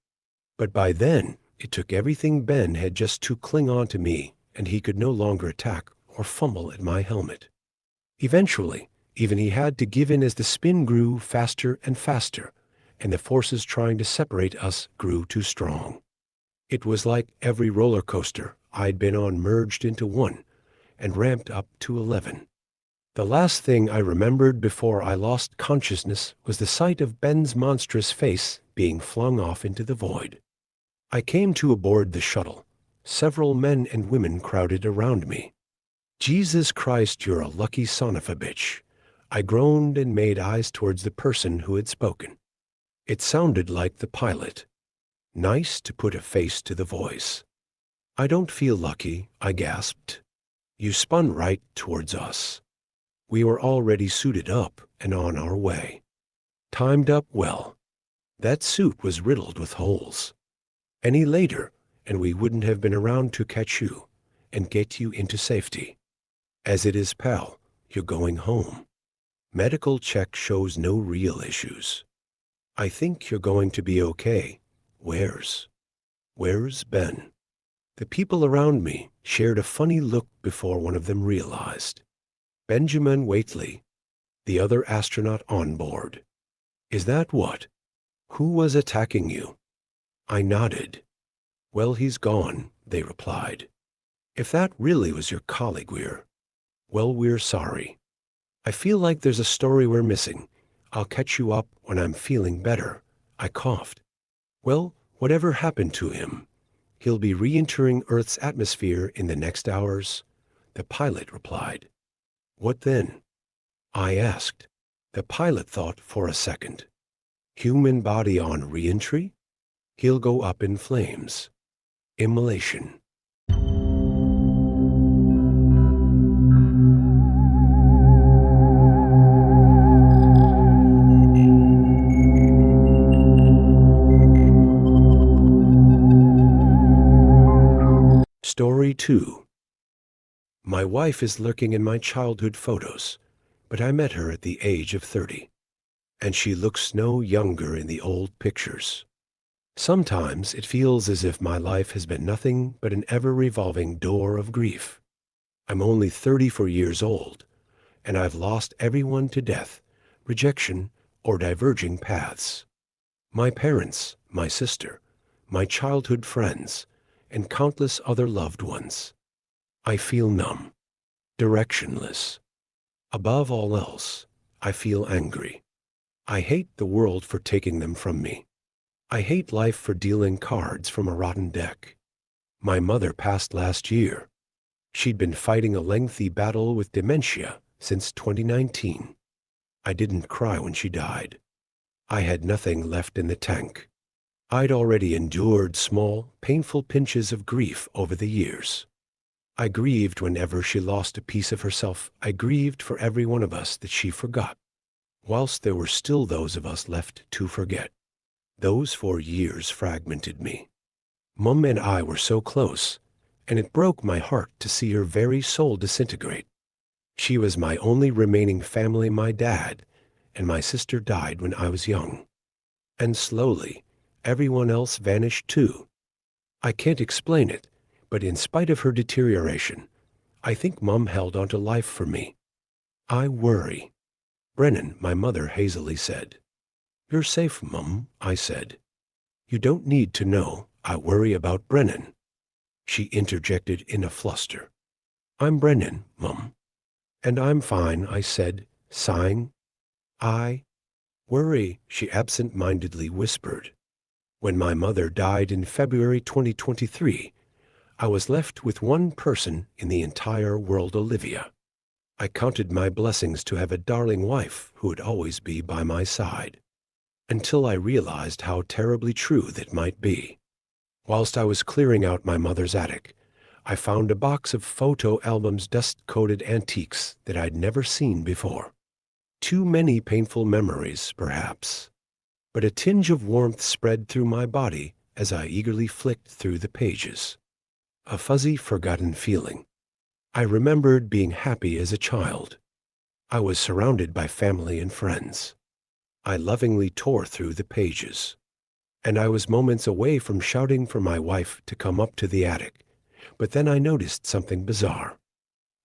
But by then, it took everything Ben had just to cling on to me, and he could no longer attack or fumble at my helmet. Eventually, even he had to give in as the spin grew faster and faster, and the forces trying to separate us grew too strong. It was like every roller coaster I'd been on merged into one and ramped up to 11. The last thing I remembered before I lost consciousness was the sight of Ben's monstrous face being flung off into the void. I came to aboard the shuttle. Several men and women crowded around me. "Jesus Christ, you're a lucky son of a bitch." I groaned and made eyes towards the person who had spoken. It sounded like the pilot. Nice to put a face to the voice. "I don't feel lucky," I gasped. "You spun right towards us." We were already suited up and on our way. Timed up well. That suit was riddled with holes. Any later, and we wouldn't have been around to catch you and get you into safety. As it is, pal, you're going home. Medical check shows no real issues. I think you're going to be okay. Where's Ben?" The people around me shared a funny look before one of them realized. "Benjamin Waitley, the other astronaut on board. Is that what? Who was attacking you?" I nodded. "Well, he's gone," they replied. "If that really was your colleague, we're sorry. I feel like there's a story we're missing. I'll catch you up when I'm feeling better." I coughed. "Well, whatever happened to him? He'll be re-entering Earth's atmosphere in the next hours," the pilot replied. "What then?" I asked. The pilot thought for a second. "Human body on re-entry? He'll go up in flames. Immolation." Story 2. My wife is lurking in my childhood photos, but I met her at the age of 30, and she looks no younger in the old pictures. Sometimes it feels as if my life has been nothing but an ever-revolving door of grief. I'm only 34 years old, and I've lost everyone to death, rejection, or diverging paths. My parents, my sister, my childhood friends, and countless other loved ones. I feel numb, directionless. Above all else, I feel angry. I hate the world for taking them from me. I hate life for dealing cards from a rotten deck. My mother passed last year. She'd been fighting a lengthy battle with dementia since 2019. I didn't cry when she died. I had nothing left in the tank. I'd already endured small, painful pinches of grief over the years. I grieved whenever she lost a piece of herself. I grieved for every one of us that she forgot, whilst there were still those of us left to forget. Those 4 years fragmented me. Mum and I were so close, and it broke my heart to see her very soul disintegrate. She was my only remaining family. My dad and my sister died when I was young. And slowly, everyone else vanished too. I can't explain it, but in spite of her deterioration, I think Mum held on to life for me. I worry. "Brennan," my mother hazily said. "You're safe, Mum," I said. "You don't need to know. I worry about Brennan." She interjected in a fluster. "I'm Brennan, Mum." "And I'm fine," I said, sighing. "I worry," she absent-mindedly whispered. When my mother died in February 2023, I was left with one person in the entire world, Olivia. I counted my blessings to have a darling wife who would always be by my side, until I realized how terribly true that might be. Whilst I was clearing out my mother's attic, I found a box of photo albums, dust-coated antiques that I'd never seen before. Too many painful memories, perhaps. But a tinge of warmth spread through my body as I eagerly flicked through the pages. A fuzzy, forgotten feeling. I remembered being happy as a child. I was surrounded by family and friends. I lovingly tore through the pages. And I was moments away from shouting for my wife to come up to the attic. But then I noticed something bizarre.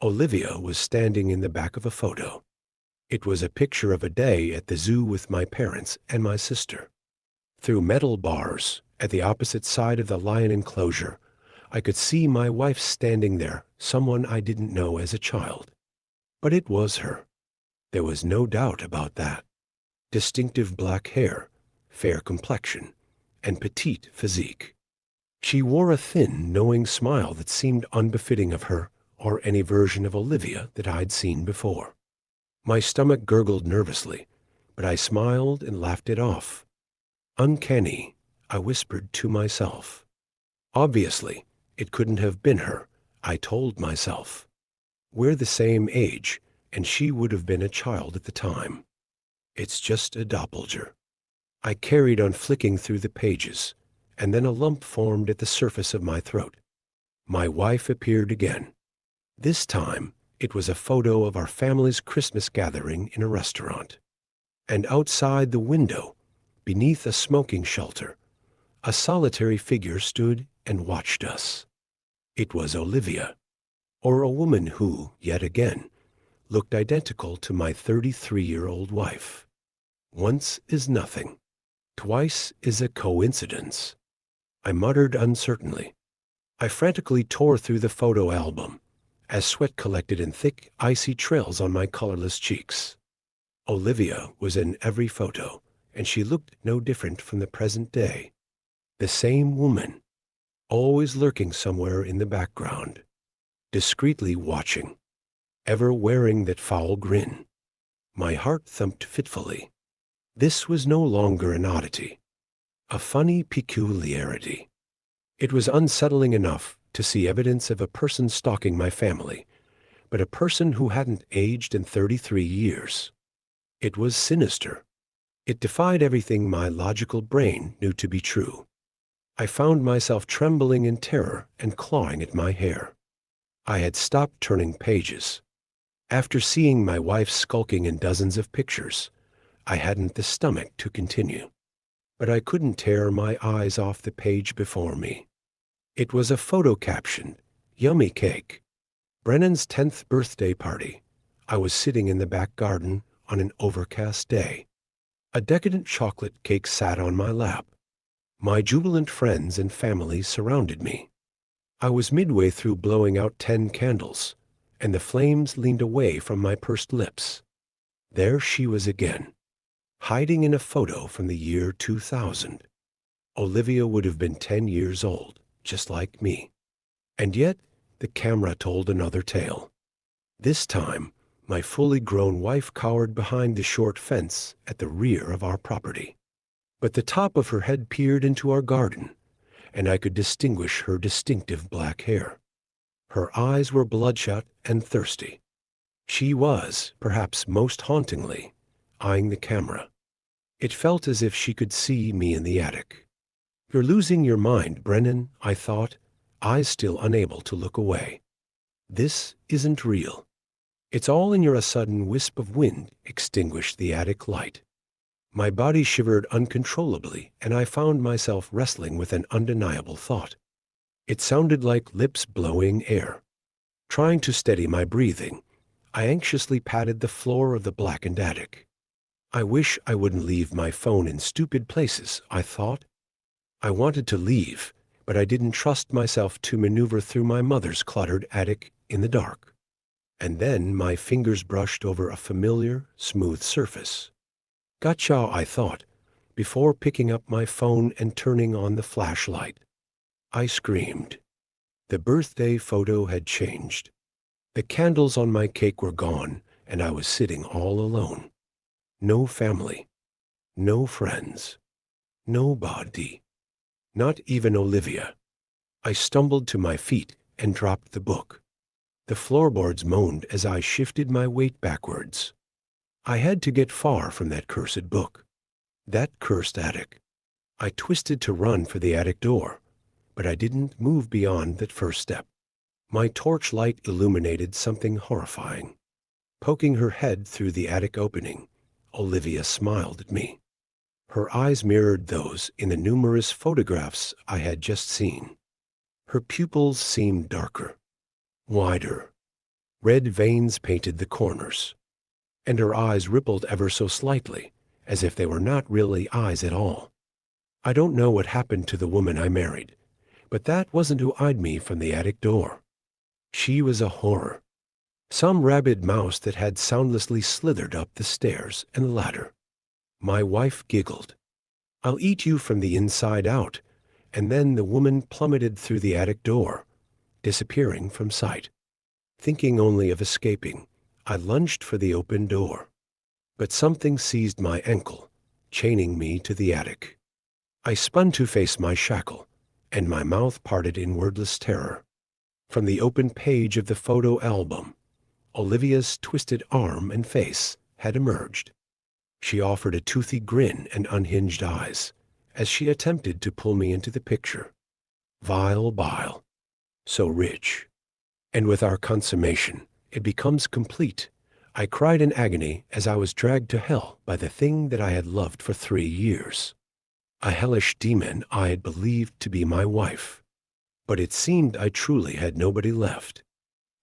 Olivia was standing in the back of a photo. It was a picture of a day at the zoo with my parents and my sister. Through metal bars, at the opposite side of the lion enclosure, I could see my wife standing there, someone I didn't know as a child. But it was her. There was no doubt about that. Distinctive black hair, fair complexion, and petite physique. She wore a thin, knowing smile that seemed unbefitting of her or any version of Olivia that I'd seen before. My stomach gurgled nervously, but I smiled and laughed it off. Uncanny, I whispered to myself. Obviously, it couldn't have been her, I told myself. We're the same age, and she would have been a child at the time. It's just a doppelganger. I carried on flicking through the pages, and then a lump formed at the surface of my throat. My wife appeared again. This time, it was a photo of our family's Christmas gathering in a restaurant. And outside the window, beneath a smoking shelter, a solitary figure stood and watched us. It was Olivia, or a woman who, yet again, looked identical to my 33-year-old wife. Once is nothing. Twice is a coincidence. I muttered uncertainly. I frantically tore through the photo album, as sweat collected in thick, icy trails on my colorless cheeks. Olivia was in every photo, and she looked no different from the present day. The same woman, always lurking somewhere in the background, discreetly watching, ever wearing that foul grin. My heart thumped fitfully. This was no longer an oddity, a funny peculiarity. It was unsettling enough to see evidence of a person stalking my family, but a person who hadn't aged in 33 years. It was sinister. It defied everything my logical brain knew to be true. I found myself trembling in terror and clawing at my hair. I had stopped turning pages. After seeing my wife skulking in dozens of pictures, I hadn't the stomach to continue. But I couldn't tear my eyes off the page before me. It was a photo captioned, "Yummy Cake. Brennan's 10th birthday party. I was sitting in the back garden on an overcast day. A decadent chocolate cake sat on my lap. My jubilant friends and family surrounded me. I was midway through blowing out 10 candles, and the flames leaned away from my pursed lips. There she was again, hiding in a photo from the year 2000. Olivia would have been 10 years old, just like me. And yet, the camera told another tale. This time, my fully grown wife cowered behind the short fence at the rear of our property. But the top of her head peered into our garden, and I could distinguish her distinctive black hair. Her eyes were bloodshot and thirsty. She was, perhaps most hauntingly, eyeing the camera. It felt as if she could see me in the attic. "You're losing your mind, Brennan," I thought, eyes still unable to look away. "This isn't real." It's all in your. A sudden wisp of wind extinguished the attic light. My body shivered uncontrollably, and I found myself wrestling with an undeniable thought. It sounded like lips blowing air. Trying to steady my breathing, I anxiously patted the floor of the blackened attic. I wish I wouldn't leave my phone in stupid places, I thought. I wanted to leave, but I didn't trust myself to maneuver through my mother's cluttered attic in the dark. And then my fingers brushed over a familiar, smooth surface. Gotcha, I thought, before picking up my phone and turning on the flashlight. I screamed. The birthday photo had changed. The candles on my cake were gone, and I was sitting all alone. No family. No friends. Nobody. Not even Olivia. I stumbled to my feet and dropped the book. The floorboards moaned as I shifted my weight backwards. I had to get far from that cursed book. That cursed attic. I twisted to run for the attic door, but I didn't move beyond that first step. My torchlight illuminated something horrifying. Poking her head through the attic opening, Olivia smiled at me. Her eyes mirrored those in the numerous photographs I had just seen. Her pupils seemed darker, wider. Red veins painted the corners, and her eyes rippled ever so slightly, as if they were not really eyes at all. I don't know what happened to the woman I married, but that wasn't who eyed me from the attic door. She was a horror. Some rabid mouse that had soundlessly slithered up the stairs and the ladder. My wife giggled. "I'll eat you from the inside out." And then the woman plummeted through the attic door, disappearing from sight. Thinking only of escaping, I lunged for the open door. But something seized my ankle, chaining me to the attic. I spun to face my shackle, and my mouth parted in wordless terror. From the open page of the photo album, Olivia's twisted arm and face had emerged. She offered a toothy grin and unhinged eyes as she attempted to pull me into the picture. Vile bile, so rich. And with our consummation, it becomes complete. I cried in agony as I was dragged to hell by the thing that I had loved for 3 years. A hellish demon I had believed to be my wife. But it seemed I truly had nobody left.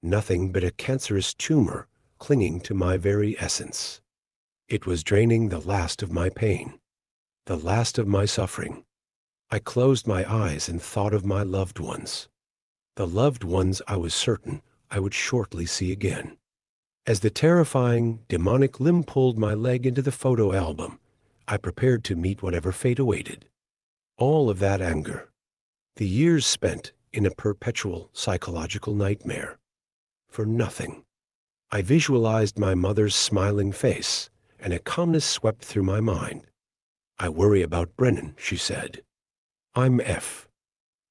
Nothing but a cancerous tumor clinging to my very essence. It was draining the last of my pain, the last of my suffering. I closed my eyes and thought of my loved ones. The loved ones I was certain I would shortly see again. As the terrifying, demonic limb pulled my leg into the photo album, I prepared to meet whatever fate awaited. All of that anger, the years spent in a perpetual psychological nightmare, for nothing. I visualized my mother's smiling face, and a calmness swept through my mind. "I worry about Brennan," she said. "I'm F."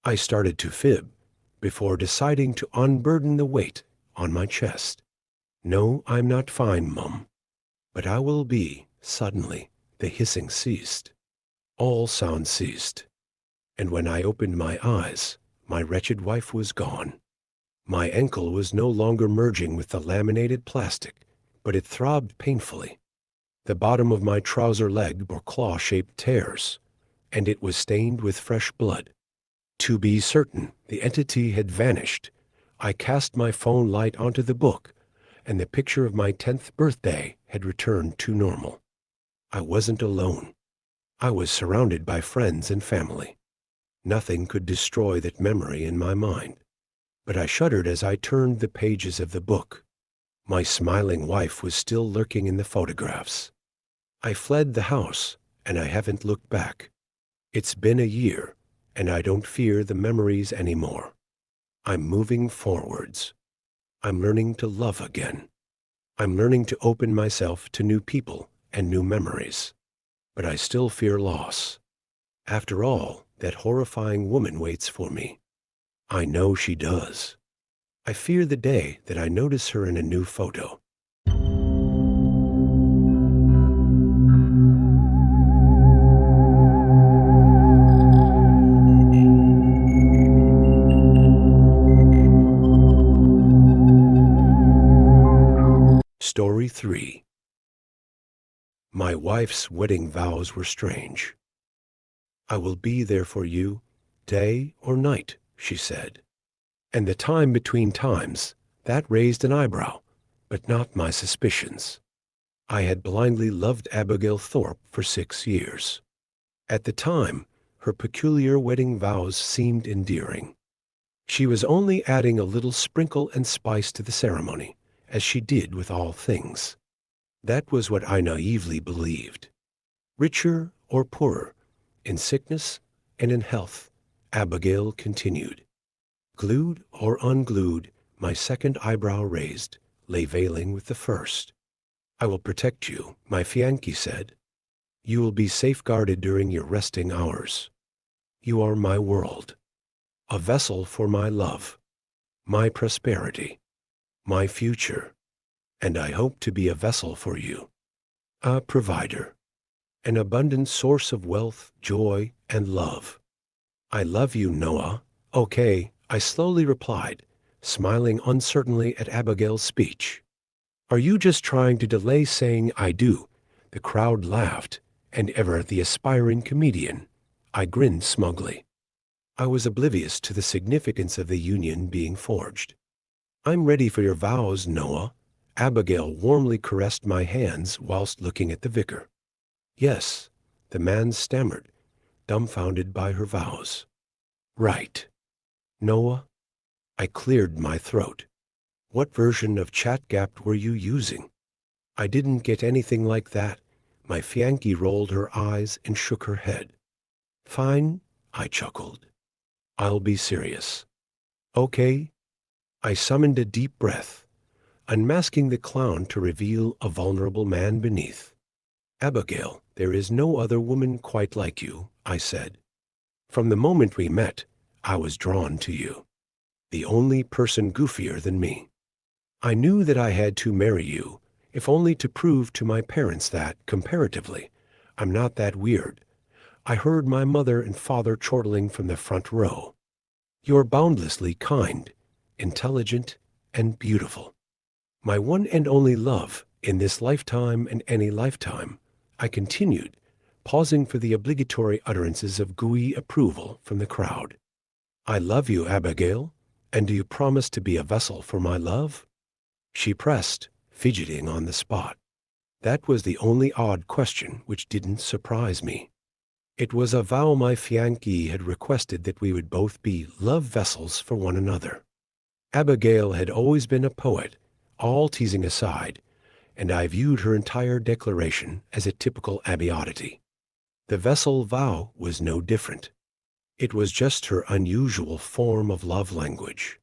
I started to fib, before deciding to unburden the weight on my chest. "No, I'm not fine, Mum. But I will be." Suddenly, the hissing ceased. All sound ceased. And when I opened my eyes, my wretched wife was gone. My ankle was no longer merging with the laminated plastic, but it throbbed painfully. The bottom of my trouser leg bore claw-shaped tears, and it was stained with fresh blood. To be certain the entity had vanished, I cast my phone light onto the book, and the picture of my 10th birthday had returned to normal. I wasn't alone. I was surrounded by friends and family. Nothing could destroy that memory in my mind. But I shuddered as I turned the pages of the book. My smiling wife was still lurking in the photographs. I fled the house, and I haven't looked back. It's been a year, and I don't fear the memories anymore. I'm moving forwards. I'm learning to love again. I'm learning to open myself to new people and new memories. But I still fear loss. After all, that horrifying woman waits for me. I know she does. I fear the day that I notice her in a new photo. Story 3. My wife's wedding vows were strange. "I will be there for you, day or night," she said. And the time between times, that raised an eyebrow, but not my suspicions. I had blindly loved Abigail Thorpe for 6 years. At the time, her peculiar wedding vows seemed endearing. She was only adding a little sprinkle and spice to the ceremony, as she did with all things. That was what I naively believed. Richer or poorer, in sickness and in health, Abigail continued. Glued or unglued, my second eyebrow raised, lay veiling with the first. "I will protect you," my fiancé said. "You will be safeguarded during your resting hours. You are my world, a vessel for my love, my prosperity, my future, and I hope to be a vessel for you, a provider, an abundant source of wealth, joy, and love. I love you, Noah." "Okay," I slowly replied, smiling uncertainly at Abigail's speech. "Are you just trying to delay saying I do?" The crowd laughed, and ever the aspiring comedian, I grinned smugly. I was oblivious to the significance of the union being forged. "I'm ready for your vows, Noah." Abigail warmly caressed my hands whilst looking at the vicar. "Yes," the man stammered, dumbfounded by her vows. "Right. Noah." I cleared my throat. What version of ChatGapt were you using? I didn't get anything like that. My fiancée rolled her eyes and shook her head. Fine, I chuckled. I'll be serious. Okay. I summoned a deep breath, unmasking the clown to reveal a vulnerable man beneath. Abigail, there is no other woman quite like you, I said. From the moment we met, I was drawn to you. The only person goofier than me. I knew that I had to marry you, if only to prove to my parents that, comparatively, I'm not that weird. I heard my mother and father chortling from the front row. You're boundlessly kind, intelligent, and beautiful. My one and only love, in this lifetime and any lifetime, I continued, pausing for the obligatory utterances of gooey approval from the crowd. I love you, Abigail, and do you promise to be a vessel for my love? She pressed, fidgeting on the spot. That was the only odd question which didn't surprise me. It was a vow my fiancée had requested that we would both be love vessels for one another. Abigail had always been a poet, all teasing aside, and I viewed her entire declaration as a typical Abby-oddity. The vessel vow was no different. It was just her unusual form of love language.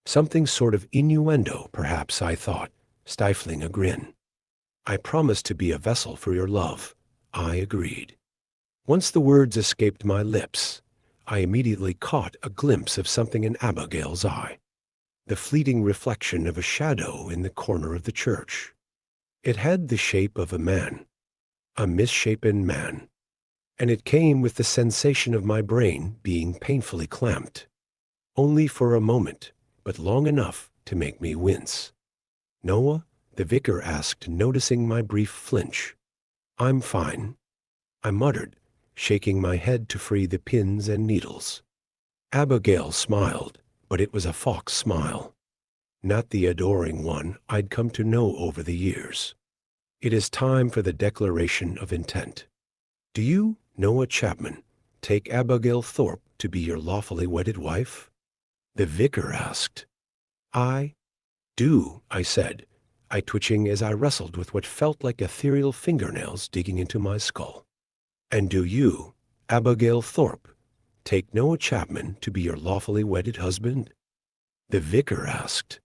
Something sort of innuendo, perhaps, I thought, stifling a grin. I promise to be a vessel for your love, I agreed. Once the words escaped my lips, I immediately caught a glimpse of something in Abigail's eye. The fleeting reflection of a shadow in the corner of the church. It had the shape of a man, a misshapen man, and it came with the sensation of my brain being painfully clamped. Only for a moment, but long enough to make me wince. Noah, the vicar asked, noticing my brief flinch. I'm fine, I muttered, shaking my head to free the pins and needles. Abigail smiled, but it was a fox smile, not the adoring one I'd come to know over the years. It is time for the declaration of intent. Do you, Noah Chapman, take Abigail Thorpe to be your lawfully wedded wife? The vicar asked. I do, I said, I twitching as I wrestled with what felt like ethereal fingernails digging into my skull. And do you, Abigail Thorpe, take Noah Chapman to be your lawfully wedded husband? The vicar asked.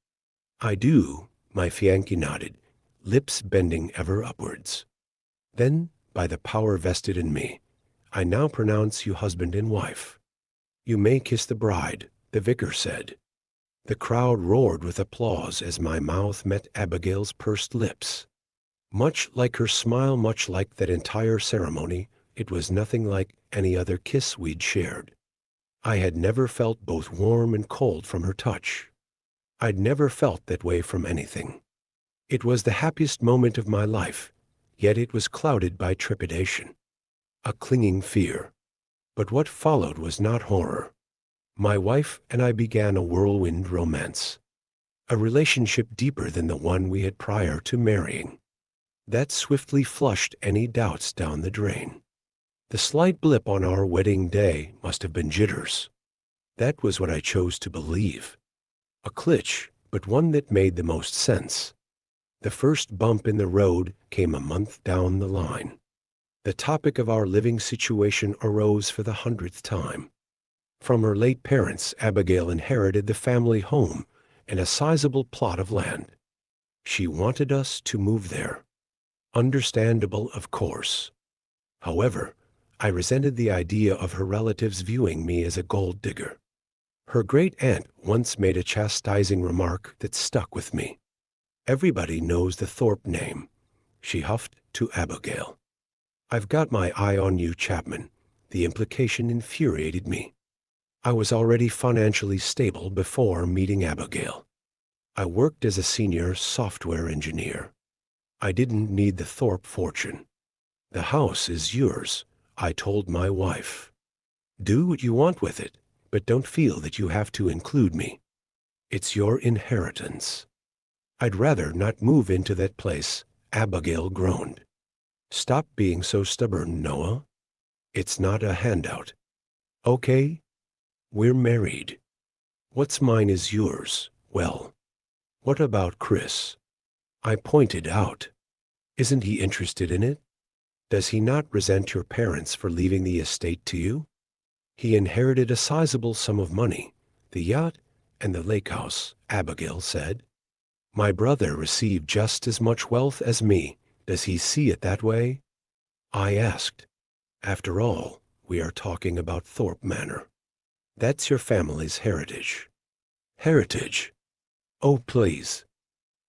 I do, my fiancée nodded, lips bending ever upwards. Then, by the power vested in me, I now pronounce you husband and wife. You may kiss the bride, the vicar said. The crowd roared with applause as my mouth met Abigail's pursed lips. Much like her smile, much like that entire ceremony, it was nothing like any other kiss we'd shared. I had never felt both warm and cold from her touch. I'd never felt that way from anything. It was the happiest moment of my life, yet it was clouded by trepidation, a clinging fear. But what followed was not horror. My wife and I began a whirlwind romance, a relationship deeper than the one we had prior to marrying. That swiftly flushed any doubts down the drain. The slight blip on our wedding day must have been jitters. That was what I chose to believe. A glitch, but one that made the most sense. The first bump in the road came a month down the line. The topic of our living situation arose for the 100th time. From her late parents, Abigail inherited the family home and a sizable plot of land. She wanted us to move there. Understandable, of course. However, I resented the idea of her relatives viewing me as a gold digger. Her great-aunt once made a chastising remark that stuck with me. Everybody knows the Thorpe name, she huffed to Abigail. I've got my eye on you, Chapman. The implication infuriated me. I was already financially stable before meeting Abigail. I worked as a senior software engineer. I didn't need the Thorpe fortune. The house is yours, I told my wife. Do what you want with it, but don't feel that you have to include me. It's your inheritance. I'd rather not move into that place, Abigail groaned. Stop being so stubborn, Noah. It's not a handout. Okay? We're married. What's mine is yours. Well, What about Chris? I pointed out. Isn't he interested in it? Does he not resent your parents for leaving the estate to you? He inherited a sizable sum of money, the yacht and the lake house, Abigail said. My brother received just as much wealth as me. Does he see it that way? I asked. After all, we are talking about Thorpe Manor. That's your family's heritage. Heritage? Oh, please.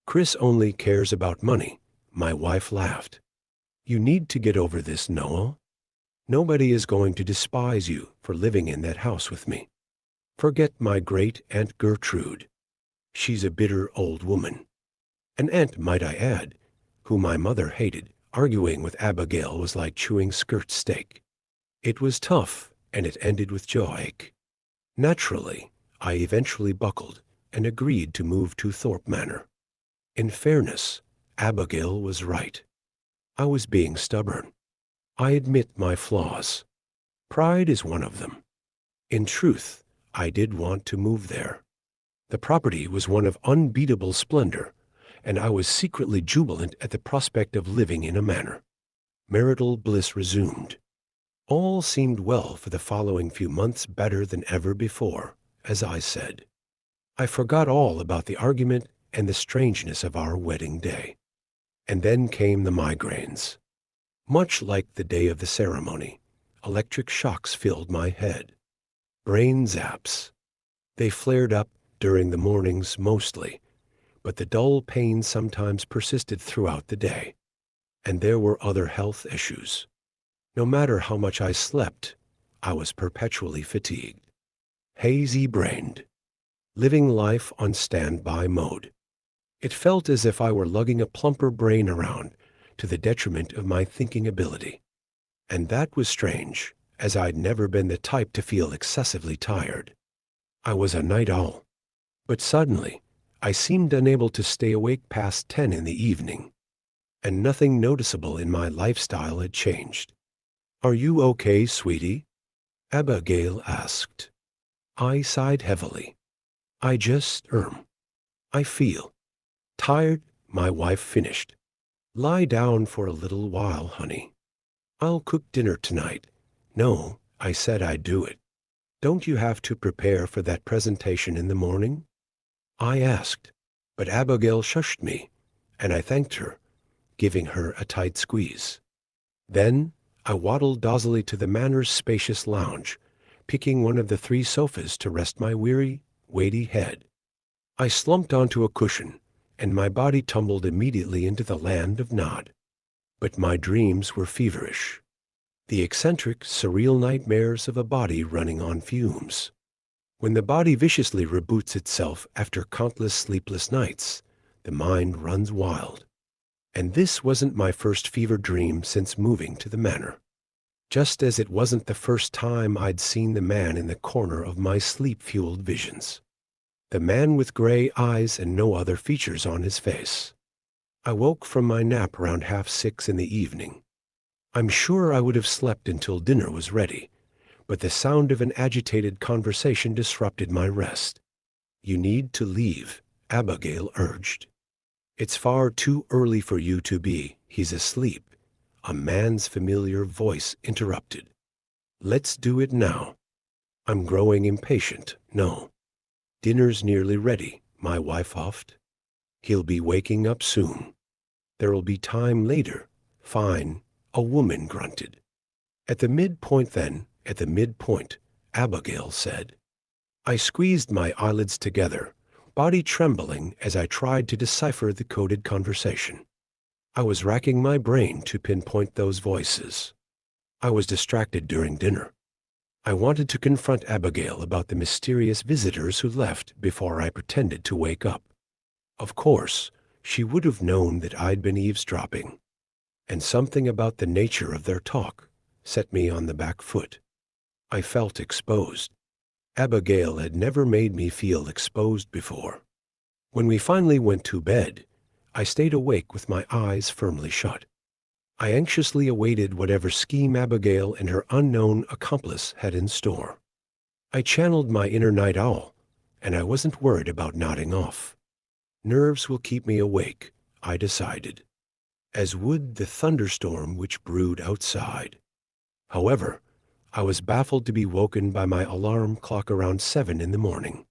Chris only cares about money. My wife laughed. You need to get over this, Noah. Nobody is going to despise you for living in that house with me. Forget my great Aunt Gertrude. She's a bitter old woman. An aunt, might I add, who my mother hated. Arguing with Abigail was like chewing skirt steak. It was tough, and it ended with jawaache. Naturally, I eventually buckled and agreed to move to Thorpe Manor. In fairness, Abigail was right. I was being stubborn. I admit my flaws. Pride is one of them. In truth, I did want to move there. The property was one of unbeatable splendor, and I was secretly jubilant at the prospect of living in a manor. Marital bliss resumed. All seemed well for the following few months, better than ever before, as I said. I forgot all about the argument and the strangeness of our wedding day. And then came the migraines. Much like the day of the ceremony, electric shocks filled my head. Brain zaps. They flared up during the mornings mostly, but the dull pain sometimes persisted throughout the day. And there were other health issues. No matter how much I slept, I was perpetually fatigued. Hazy-brained. Living life on standby mode. It felt as if I were lugging a plumper brain around to the detriment of my thinking ability. And that was strange, as I'd never been the type to feel excessively tired. I was a night owl. But suddenly, I seemed unable to stay awake past 10 in the evening. And nothing noticeable in my lifestyle had changed. Are you okay, sweetie? Abigail asked. I sighed heavily. I feel tired, my wife finished. Lie down for a little while, honey. I'll cook dinner tonight. No, I said I'd do it. Don't you have to prepare for that presentation in the morning? I asked, but Abigail shushed me, and I thanked her, giving her a tight squeeze. Then I waddled dozzily to the manor's spacious lounge, picking one of the 3 sofas to rest my weary, weighty head. I slumped onto a cushion, and my body tumbled immediately into the land of Nod. But my dreams were feverish. The eccentric, surreal nightmares of a body running on fumes. When the body viciously reboots itself after countless sleepless nights, the mind runs wild. And this wasn't my first fever dream since moving to the manor. Just as it wasn't the first time I'd seen the man in the corner of my sleep-fueled visions. The man with gray eyes and no other features on his face. I woke from my nap around 6:30 in the evening. I'm sure I would have slept until dinner was ready, but the sound of an agitated conversation disrupted my rest. You need to leave, Abigail urged. It's far too early for you to be. He's asleep. A man's familiar voice interrupted. Let's do it now. I'm growing impatient. No. Dinner's nearly ready, my wife huffed. He'll be waking up soon. There'll be time later. Fine, a woman grunted. At the midpoint then, at the midpoint, Abigail said. I squeezed my eyelids together, body trembling as I tried to decipher the coded conversation. I was racking my brain to pinpoint those voices. I was distracted during dinner. I wanted to confront Abigail about the mysterious visitors who left before I pretended to wake up. Of course, she would have known that I'd been eavesdropping. And something about the nature of their talk set me on the back foot. I felt exposed. Abigail had never made me feel exposed before. When we finally went to bed, I stayed awake with my eyes firmly shut. I anxiously awaited whatever scheme Abigail and her unknown accomplice had in store. I channeled my inner night owl, and I wasn't worried about nodding off. Nerves will keep me awake, I decided, as would the thunderstorm which brewed outside. However, I was baffled to be woken by my alarm clock around 7 in the morning.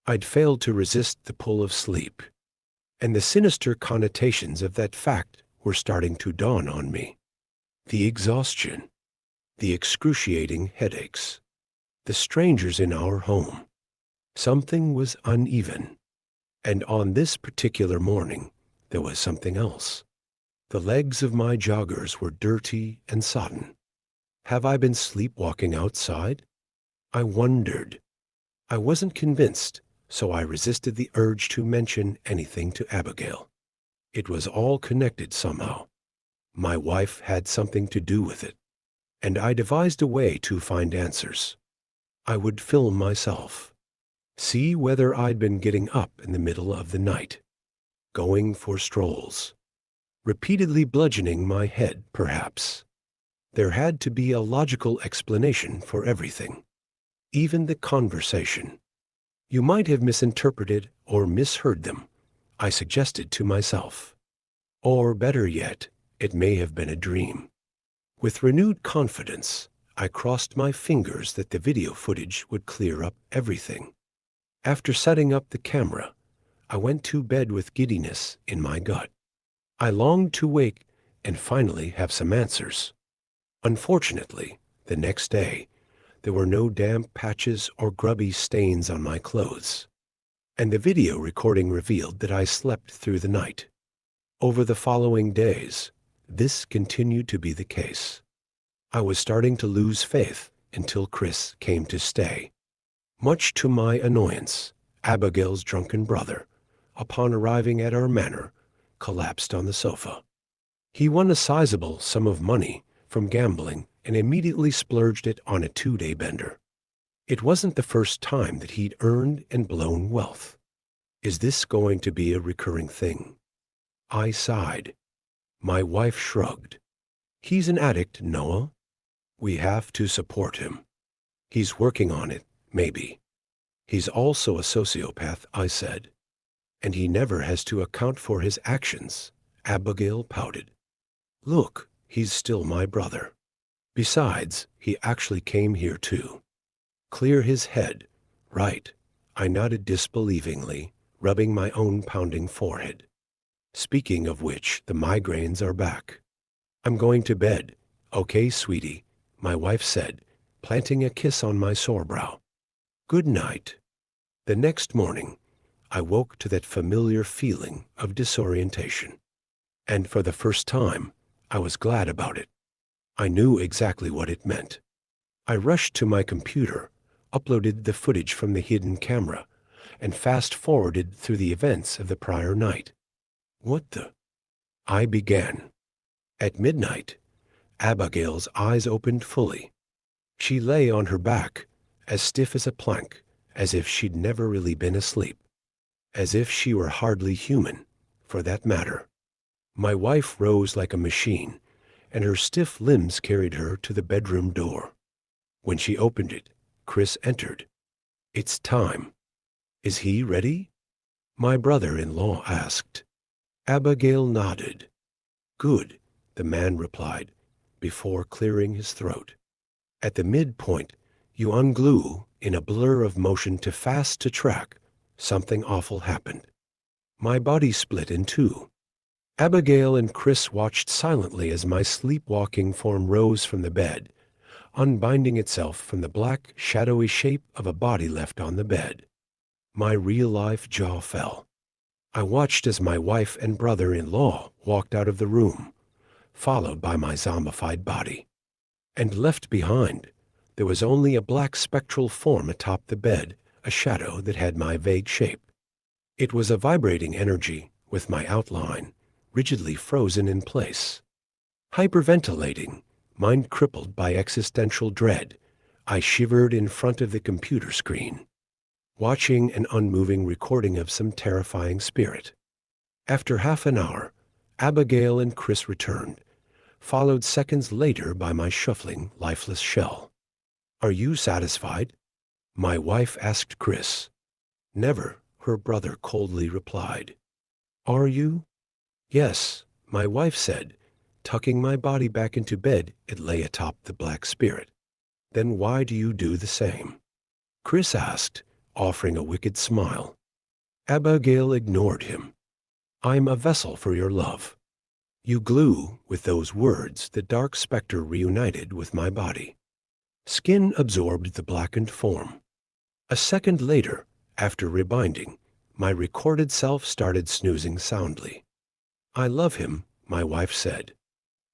I'd failed to resist the pull of sleep, and the sinister connotations of that fact were starting to dawn on me. The exhaustion, the excruciating headaches, the strangers in our home. Something was uneven. And on this particular morning, there was something else. The legs of my joggers were dirty and sodden. Have I been sleepwalking outside? I wondered. I wasn't convinced, so I resisted the urge to mention anything to Abigail. It was all connected somehow. My wife had something to do with it, and I devised a way to find answers. I would film myself, see whether I'd been getting up in the middle of the night, going for strolls, repeatedly bludgeoning my head, perhaps. There had to be a logical explanation for everything, even the conversation. You might have misinterpreted or misheard them, I suggested to myself. Or better yet, it may have been a dream. With renewed confidence, I crossed my fingers that the video footage would clear up everything. After setting up the camera, I went to bed with giddiness in my gut. I longed to wake and finally have some answers. Unfortunately, the next day, there were no damp patches or grubby stains on my clothes, and the video recording revealed that I slept through the night. Over the following days, this continued to be the case. I was starting to lose faith until Chris came to stay. Much to my annoyance, Abigail's drunken brother, upon arriving at our manor, collapsed on the sofa. He won a sizable sum of money from gambling and immediately splurged it on a 2-day bender. It wasn't the first time that he'd earned and blown wealth. Is this going to be a recurring thing? I sighed. My wife shrugged. He's an addict, Noah. We have to support him. He's working on it, maybe. He's also a sociopath, I said. And he never has to account for his actions, Abigail pouted. Look, he's still my brother. Besides, he actually came here too. Clear his head. Right. I nodded disbelievingly, rubbing my own pounding forehead. Speaking of which, the migraines are back. I'm going to bed. Okay, sweetie, my wife said, planting a kiss on my sore brow. Good night. The next morning, I woke to that familiar feeling of disorientation. And for the first time, I was glad about it. I knew exactly what it meant. I rushed to my computer, uploaded the footage from the hidden camera, and fast-forwarded through the events of the prior night. What the? I began. At midnight, Abigail's eyes opened fully. She lay on her back, as stiff as a plank, as if she'd never really been asleep. As if she were hardly human, for that matter. My wife rose like a machine, and her stiff limbs carried her to the bedroom door. When she opened it, Chris entered. It's time. Is he ready? My brother-in-law asked. Abigail nodded. Good, the man replied, before clearing his throat. At the midpoint, you unglue, in a blur of motion too fast to track, something awful happened. My body split in two. Abigail and Chris watched silently as my sleepwalking form rose from the bed, unbinding itself from the black, shadowy shape of a body left on the bed. My real-life jaw fell. I watched as my wife and brother-in-law walked out of the room, followed by my zombified body. And left behind, there was only a black spectral form atop the bed, a shadow that had my vague shape. It was a vibrating energy, with my outline rigidly frozen in place. Hyperventilating, mind crippled by existential dread, I shivered in front of the computer screen, watching an unmoving recording of some terrifying spirit. After half an hour, Abigail and Chris returned, followed seconds later by my shuffling, lifeless shell. Are you satisfied? My wife asked Chris. Never, her brother coldly replied. Are you? Yes, my wife said. Tucking my body back into bed, it lay atop the Black Spirit. Then why do you do the same? Chris asked, offering a wicked smile. Abigail ignored him. I'm a vessel for your love. You glue, with those words, the dark specter reunited with my body. Skin absorbed the blackened form. A second later, after rebinding, my recorded self started snoozing soundly. I love him, my wife said.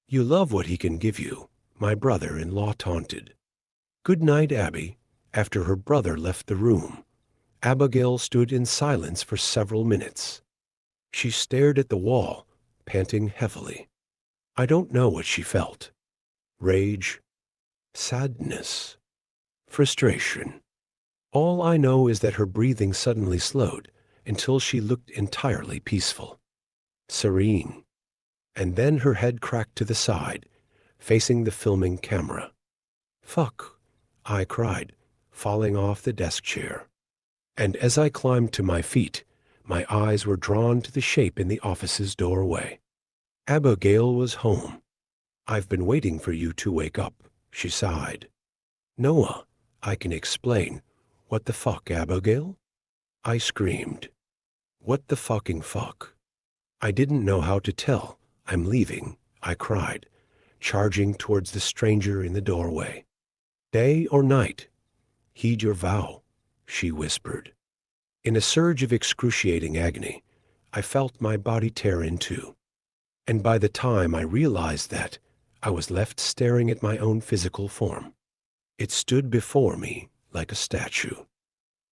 You love what he can give you, my brother-in-law taunted. Good night, Abby. After her brother left the room, Abigail stood in silence for several minutes. She stared at the wall, panting heavily. I don't know what she felt. Rage, sadness, frustration. All I know is that her breathing suddenly slowed until she looked entirely peaceful, serene. And then her head cracked to the side, facing the filming camera. Fuck, I cried, falling off the desk chair. And as I climbed to my feet, my eyes were drawn to the shape in the office's doorway. Abigail was home. I've been waiting for you to wake up, she sighed. Noah, I can explain. What the fuck, Abigail? I screamed. What the fucking fuck? I didn't know how to tell. I'm leaving, I cried, charging towards the stranger in the doorway. Day or night? Heed your vow, she whispered. In a surge of excruciating agony, I felt my body tear in two. And by the time I realized that, I was left staring at my own physical form. It stood before me like a statue.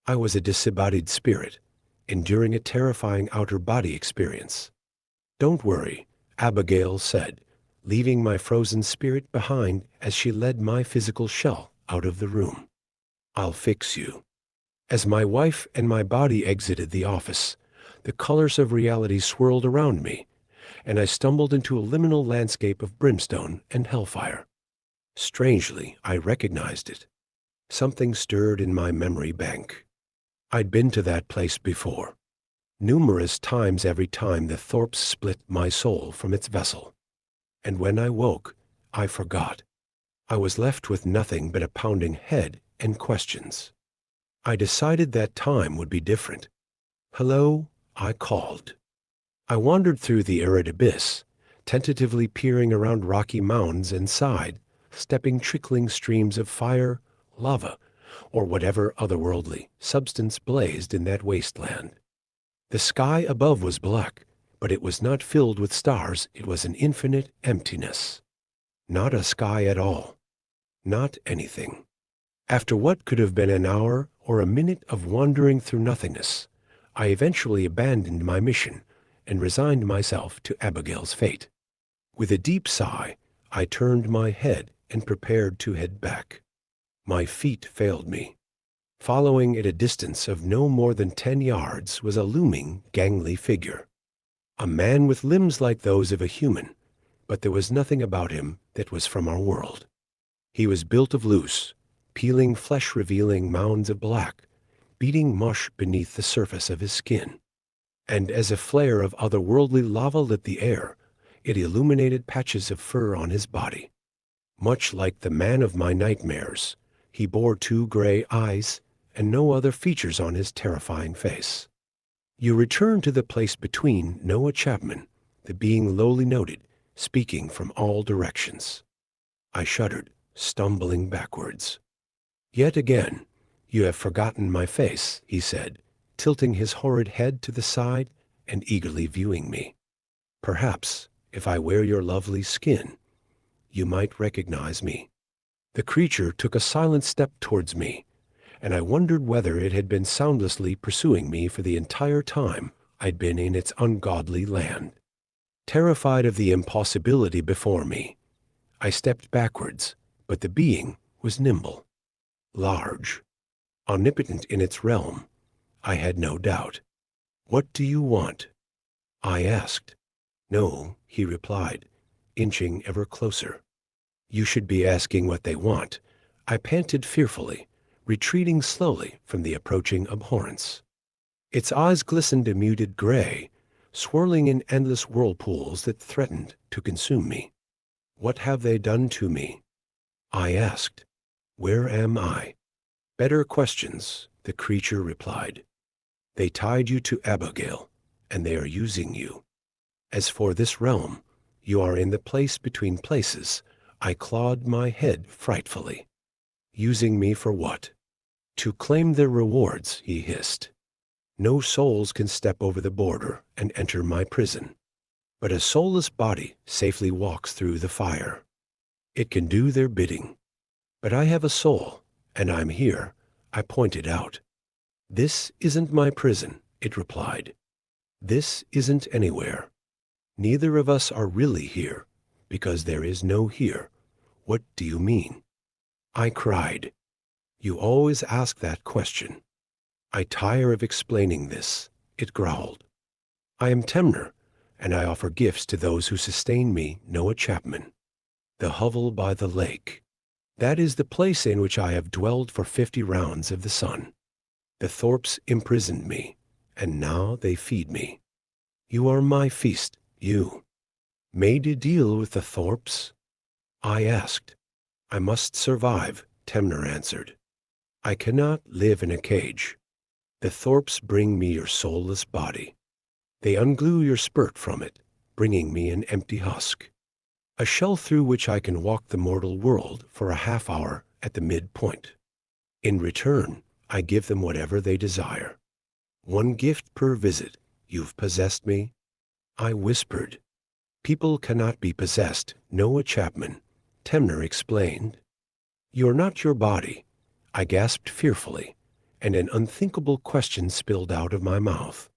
I was a disembodied spirit, enduring a terrifying outer body experience. Don't worry, Abigail said, leaving my frozen spirit behind as she led my physical shell out of the room. I'll fix you. As my wife and my body exited the office, the colors of reality swirled around me, and I stumbled into a liminal landscape of brimstone and hellfire. Strangely, I recognized it. Something stirred in my memory bank. I'd been to that place before, numerous times, every time the Thorpes split my soul from its vessel. And when I woke, I forgot. I was left with nothing but a pounding head and questions. I decided that time would be different. Hello, I called. I wandered through the arid abyss, tentatively peering around rocky mounds and sighed, stepping trickling streams of fire, lava, or whatever otherworldly substance blazed in that wasteland. The sky above was black, but it was not filled with stars. It was an infinite emptiness. Not a sky at all. Not anything. After what could have been an hour or a minute of wandering through nothingness, I eventually abandoned my mission and resigned myself to Abigail's fate. With a deep sigh, I turned my head and prepared to head back. My feet failed me. Following at a distance of no more than 10 yards was a looming, gangly figure. A man with limbs like those of a human, but there was nothing about him that was from our world. He was built of loose, peeling flesh-revealing mounds of black, beating mush beneath the surface of his skin. And as a flare of otherworldly lava lit the air, it illuminated patches of fur on his body. Much like the man of my nightmares, he bore 2 gray eyes and no other features on his terrifying face. You return to the place between, Noah Chapman, the being lowly noted, speaking from all directions. I shuddered, stumbling backwards. Yet again, you have forgotten my face, he said, tilting his horrid head to the side and eagerly viewing me. Perhaps, if I wear your lovely skin, you might recognize me. The creature took a silent step towards me, and I wondered whether it had been soundlessly pursuing me for the entire time I'd been in its ungodly land. Terrified of the impossibility before me, I stepped backwards, but the being was nimble, large, omnipotent in its realm. I had no doubt. What do you want? I asked. No, he replied, inching ever closer. You should be asking what they want. I panted fearfully, retreating slowly from the approaching abhorrence. Its eyes glistened a muted gray, swirling in endless whirlpools that threatened to consume me. What have they done to me? I asked. Where am I? Better questions, the creature replied. They tied you to Abigail, and they are using you. As for this realm, you are in the place between places. I clawed my head frightfully. Using me for what? To claim their rewards, he hissed. No souls can step over the border and enter my prison. But a soulless body safely walks through the fire. It can do their bidding. But I have a soul, and I'm here, I pointed out. This isn't my prison, it replied. This isn't anywhere. Neither of us are really here, because there is no here. What do you mean? I cried. You always ask that question. I tire of explaining this, it growled. I am Temner, and I offer gifts to those who sustain me, Noah Chapman. The hovel by the lake. That is the place in which I have dwelled for 50 rounds of the sun. The Thorpes imprisoned me, and now they feed me. You are my feast, you. Made a deal with the Thorpes? I asked. I must survive, Temner answered. I cannot live in a cage. The Thorpes bring me your soulless body. They unglue your spirit from it, bringing me an empty husk. A shell through which I can walk the mortal world for a half hour at the midpoint. In return, I give them whatever they desire. One gift per visit. You've possessed me? I whispered. People cannot be possessed, Noah Chapman, Temner explained. You're not your body. I gasped fearfully, and an unthinkable question spilled out of my mouth.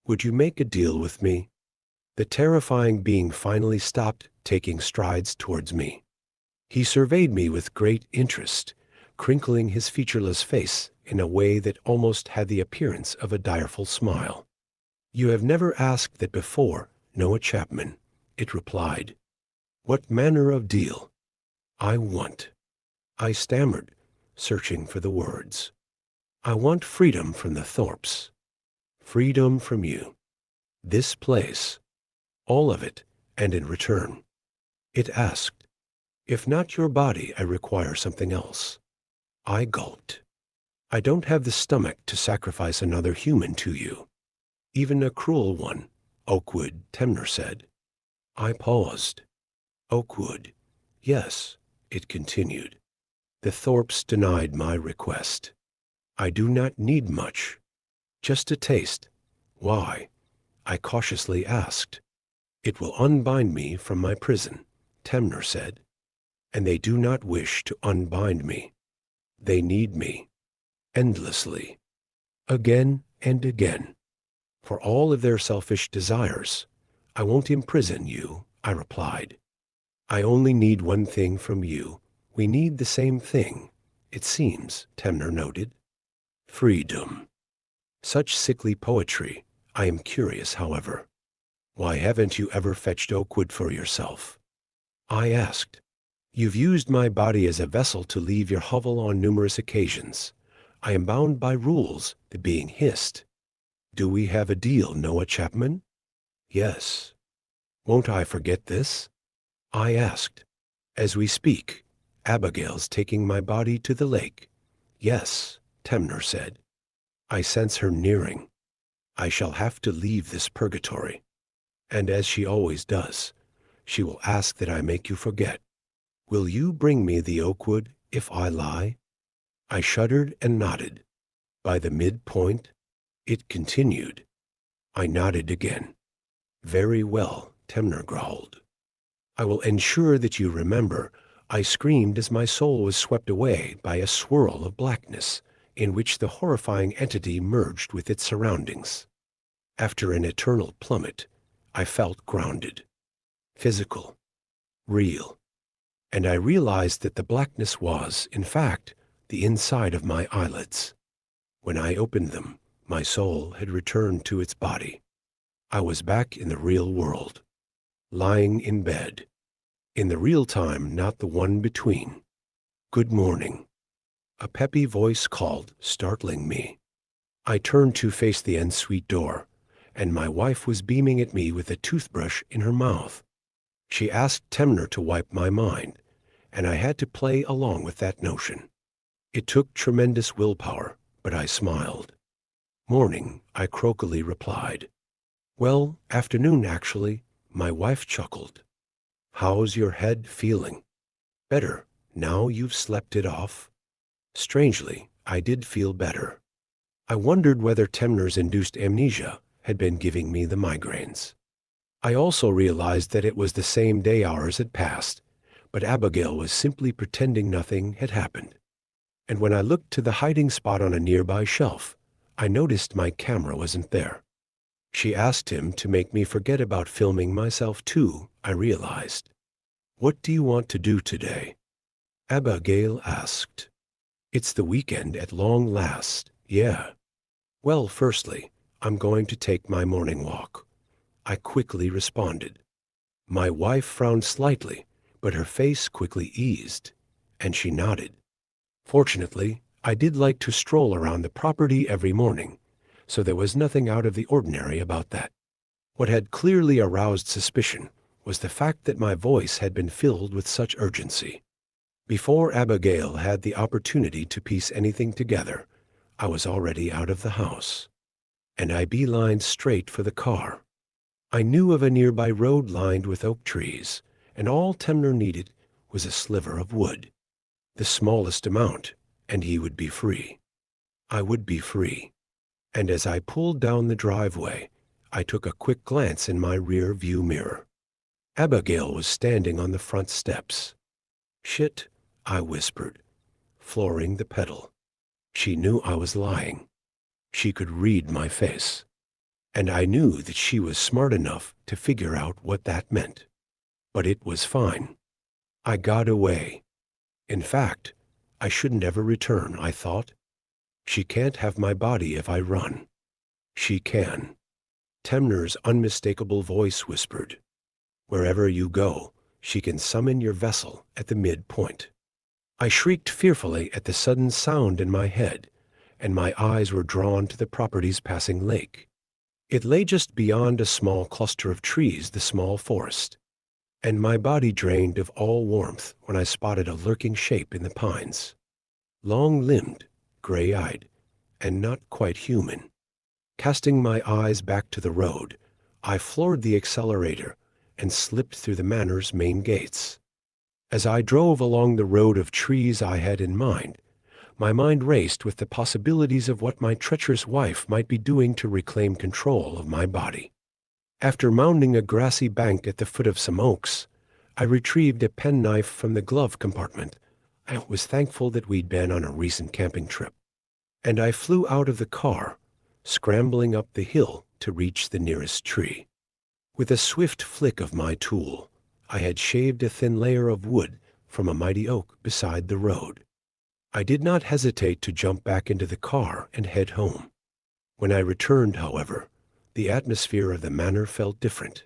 Would you make a deal with me? The terrifying being finally stopped taking strides towards me. He surveyed me with great interest, crinkling his featureless face in a way that almost had the appearance of a direful smile. You have never asked that before, Noah Chapman, it replied. What manner of deal? I want. I stammered, searching for the words. I want freedom from the Thorpes. Freedom from you. This place. All of it, and in return. It asked. If not your body, I require something else. I gulped. I don't have the stomach to sacrifice another human to you. Even a cruel one, Oakwood, Temner said. I paused. Oakwood. Yes, it continued. The Thorpes denied my request. I do not need much. Just a taste. Why? I cautiously asked. It will unbind me from my prison, Temner said. And they do not wish to unbind me. They need me. Endlessly. Again and again. For all of their selfish desires. I won't imprison you, I replied. I only need one thing from you. We need the same thing, it seems, Temner noted. Freedom. Such sickly poetry. I am curious, however. Why haven't you ever fetched Oakwood for yourself? I asked. You've used my body as a vessel to leave your hovel on numerous occasions. I am bound by rules, the being hissed. Do we have a deal, Noah Chapman? Yes. Won't I forget this? I asked. As we speak, Abigail's taking my body to the lake. Yes, Temner said. I sense her nearing. I shall have to leave this purgatory. And as she always does, she will ask that I make you forget. Will you bring me the Oakwood if I lie? I shuddered and nodded. By the midpoint, it continued. I nodded again. Very well, Temner growled. I will ensure that you remember, I screamed as my soul was swept away by a swirl of blackness in which the horrifying entity merged with its surroundings. After an eternal plummet, I felt grounded, physical, real, and I realized that the blackness was, in fact, the inside of my eyelids. When I opened them, my soul had returned to its body. I was back in the real world, lying in bed, in the real time, not the one between. Good morning. A peppy voice called, startling me. I turned to face the ensuite door, and my wife was beaming at me with a toothbrush in her mouth. She asked Temner to wipe my mind, and I had to play along with that notion. It took tremendous willpower, but I smiled. "Morning," I croakily replied. "Well, afternoon, actually," my wife chuckled. "How's your head feeling?" "Better, now you've slept it off." Strangely, I did feel better. I wondered whether Temner's induced amnesia had been giving me the migraines. I also realized that it was the same day hours had passed, but Abigail was simply pretending nothing had happened. And when I looked to the hiding spot on a nearby shelf, I noticed my camera wasn't there. She asked him to make me forget about filming myself too, I realized. "What do you want to do today?" Abigail asked. "It's the weekend at long last, yeah." "Well, firstly, I'm going to take my morning walk," I quickly responded. My wife frowned slightly, but her face quickly eased, and she nodded. Fortunately, I did like to stroll around the property every morning, so there was nothing out of the ordinary about that. What had clearly aroused suspicion was the fact that my voice had been filled with such urgency. Before Abigail had the opportunity to piece anything together, I was already out of the house, and I beelined straight for the car. I knew of a nearby road lined with oak trees, and all Temner needed was a sliver of wood. The smallest amount, and he would be free. I would be free. And as I pulled down the driveway, I took a quick glance in my rear view mirror. Abigail was standing on the front steps. "Shit," I whispered, flooring the pedal. She knew I was lying. She could read my face. And I knew that she was smart enough to figure out what that meant. But it was fine. I got away. In fact, I shouldn't ever return, I thought. She can't have my body if I run. She can. Temner's unmistakable voice whispered, "Wherever you go, she can summon your vessel at the midpoint." I shrieked fearfully at the sudden sound in my head, and my eyes were drawn to the property's passing lake. It lay just beyond a small cluster of trees, the small forest, and my body drained of all warmth when I spotted a lurking shape in the pines. Long-limbed, gray-eyed, and not quite human. Casting my eyes back to the road, I floored the accelerator and slipped through the manor's main gates. As I drove along the road of trees I had in mind, my mind raced with the possibilities of what my treacherous wife might be doing to reclaim control of my body. After mounding a grassy bank at the foot of some oaks, I retrieved a penknife from the glove compartment. I was thankful that we'd been on a recent camping trip. And I flew out of the car, scrambling up the hill to reach the nearest tree. With a swift flick of my tool, I had shaved a thin layer of wood from a mighty oak beside the road. I did not hesitate to jump back into the car and head home. When I returned, however, the atmosphere of the manor felt different.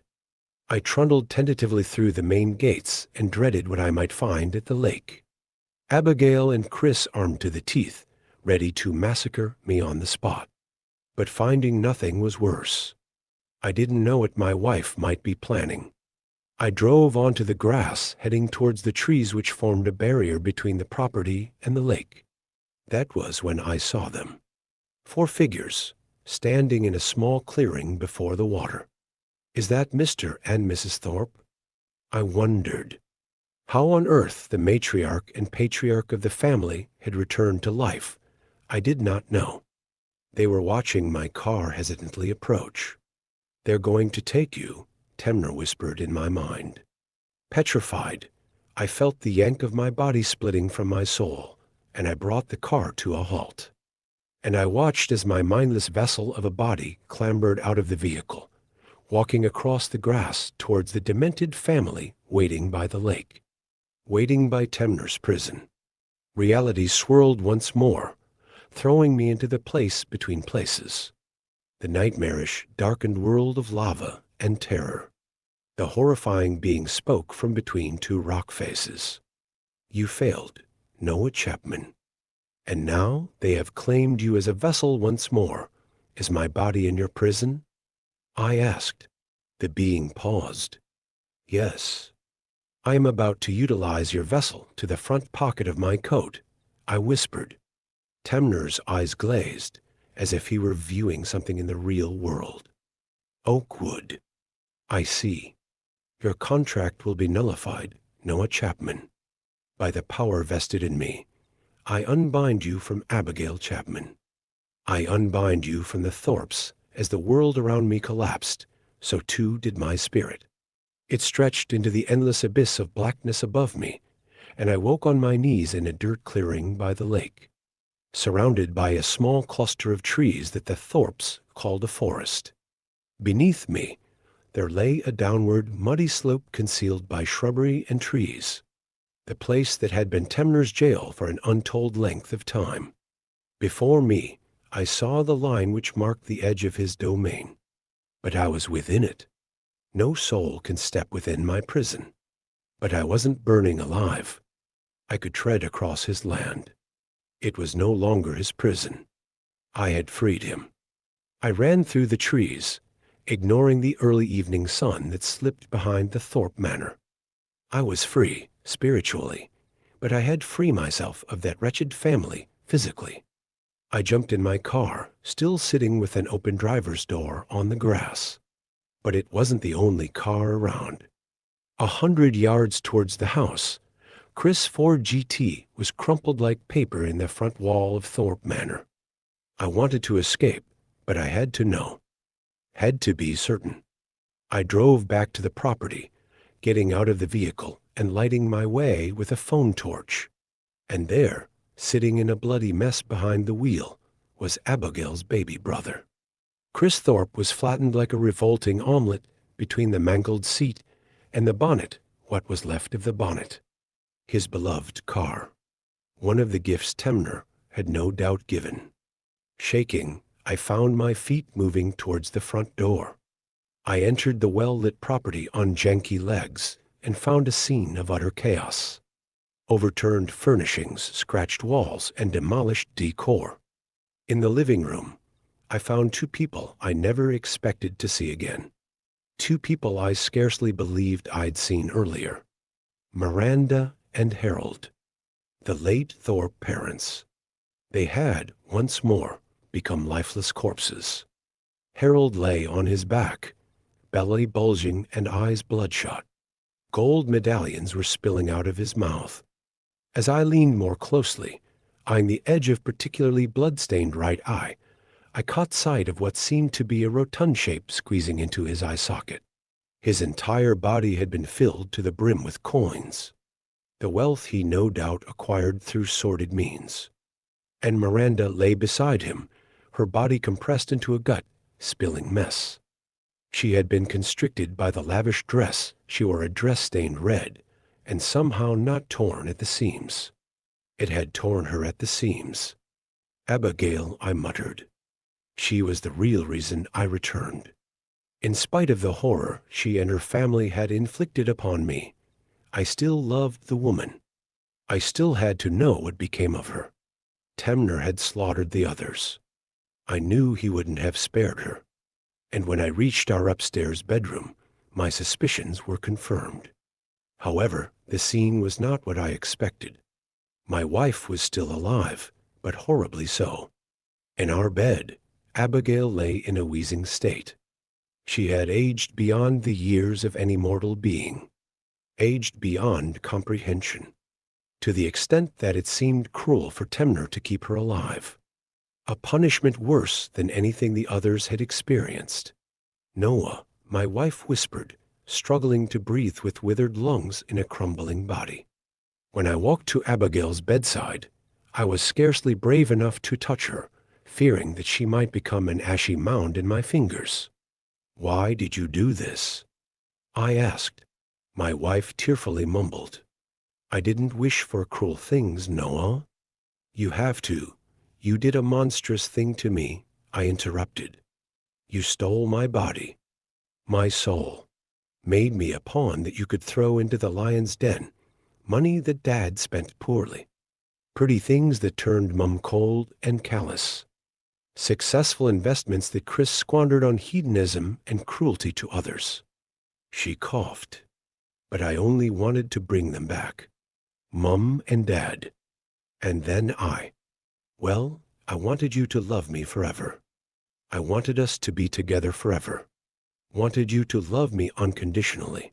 I trundled tentatively through the main gates and dreaded what I might find at the lake. Abigail and Chris armed to the teeth, ready to massacre me on the spot. But finding nothing was worse. I didn't know what my wife might be planning. I drove onto the grass, heading towards the trees which formed a barrier between the property and the lake. That was when I saw them. 4 figures, standing in a small clearing before the water. Is that Mr. and Mrs. Thorpe? I wondered. How on earth the matriarch and patriarch of the family had returned to life, I did not know. They were watching my car hesitantly approach. "They're going to take you," Temner whispered in my mind. Petrified, I felt the yank of my body splitting from my soul, and I brought the car to a halt. And I watched as my mindless vessel of a body clambered out of the vehicle, walking across the grass towards the demented family waiting by the lake, waiting by Temner's prison. Reality swirled once more, throwing me into the place between places. The nightmarish, darkened world of lava and terror. The horrifying being spoke from between 2 rock faces. "You failed, Noah Chapman. And now they have claimed you as a vessel once more. Is my body in your prison?" I asked. The being paused. Yes. I am about to utilize your vessel to the front pocket of my coat, I whispered. Temner's eyes glazed, as if he were viewing something in the real world. Oakwood. I see. Your contract will be nullified, Noah Chapman. By the power vested in me, I unbind you from Abigail Chapman. I unbind you from the Thorpes. As the world around me collapsed, so too did my spirit. It stretched into the endless abyss of blackness above me, and I woke on my knees in a dirt clearing by the lake, surrounded by a small cluster of trees that the Thorpes called a forest. Beneath me, there lay a downward, muddy slope concealed by shrubbery and trees, the place that had been Temner's jail for an untold length of time. Before me, I saw the line which marked the edge of his domain, but I was within it. No soul can step within my prison. But I wasn't burning alive. I could tread across his land. It was no longer his prison. I had freed him. I ran through the trees, ignoring the early evening sun that slipped behind the Thorpe Manor. I was free, spiritually, but I had free myself of that wretched family, physically. I jumped in my car, still sitting with an open driver's door on the grass. But it wasn't the only car around. 100 yards towards the house, Chris Ford GT was crumpled like paper in the front wall of Thorpe Manor. I wanted to escape, but I had to know. Had to be certain. I drove back to the property, getting out of the vehicle and lighting my way with a phone torch. And there, sitting in a bloody mess behind the wheel, was Abigail's baby brother. Chris Thorpe was flattened like a revolting omelet between the mangled seat and the bonnet, what was left of the bonnet. His beloved car. One of the gifts Temner had no doubt given. Shaking, I found my feet moving towards the front door. I entered the well-lit property on janky legs and found a scene of utter chaos. Overturned furnishings, scratched walls, and demolished decor. In the living room, I found two people I never expected to see again. Two people I scarcely believed I'd seen earlier. Miranda and Harold, the late Thorpe parents. They had, once more, become lifeless corpses. Harold lay on his back, belly bulging and eyes bloodshot. Gold medallions were spilling out of his mouth. As I leaned more closely, eyeing the edge of particularly blood-stained right eye, I caught sight of what seemed to be a rotund shape squeezing into his eye socket. His entire body had been filled to the brim with coins, the wealth he no doubt acquired through sordid means. And Miranda lay beside him, her body compressed into a gut, spilling mess. She had been constricted by the lavish dress. She wore a dress stained red, and somehow not torn at the seams. It had torn her at the seams. Abigail, I muttered. She was the real reason I returned. In spite of the horror she and her family had inflicted upon me, I still loved the woman. I still had to know what became of her. Temner had slaughtered the others. I knew he wouldn't have spared her. And when I reached our upstairs bedroom, my suspicions were confirmed. However, the scene was not what I expected. My wife was still alive, but horribly so. In our bed, Abigail lay in a wheezing state. She had aged beyond the years of any mortal being, aged beyond comprehension, to the extent that it seemed cruel for Temner to keep her alive. A punishment worse than anything the others had experienced. Noah, my wife whispered, struggling to breathe with withered lungs in a crumbling body. When I walked to Abigail's bedside, I was scarcely brave enough to touch her, fearing that she might become an ashy mound in my fingers. Why did you do this? I asked. My wife tearfully mumbled. I didn't wish for cruel things, Noah. You have to. You did a monstrous thing to me, I interrupted. You stole my body, my soul, made me a pawn that you could throw into the lion's den, money that Dad spent poorly, pretty things that turned Mum cold and callous. Successful investments that Chris squandered on hedonism and cruelty to others. She coughed. But I only wanted to bring them back. Mum and Dad. And then well, I wanted you to love me forever. I wanted us to be together forever. Wanted you to love me unconditionally.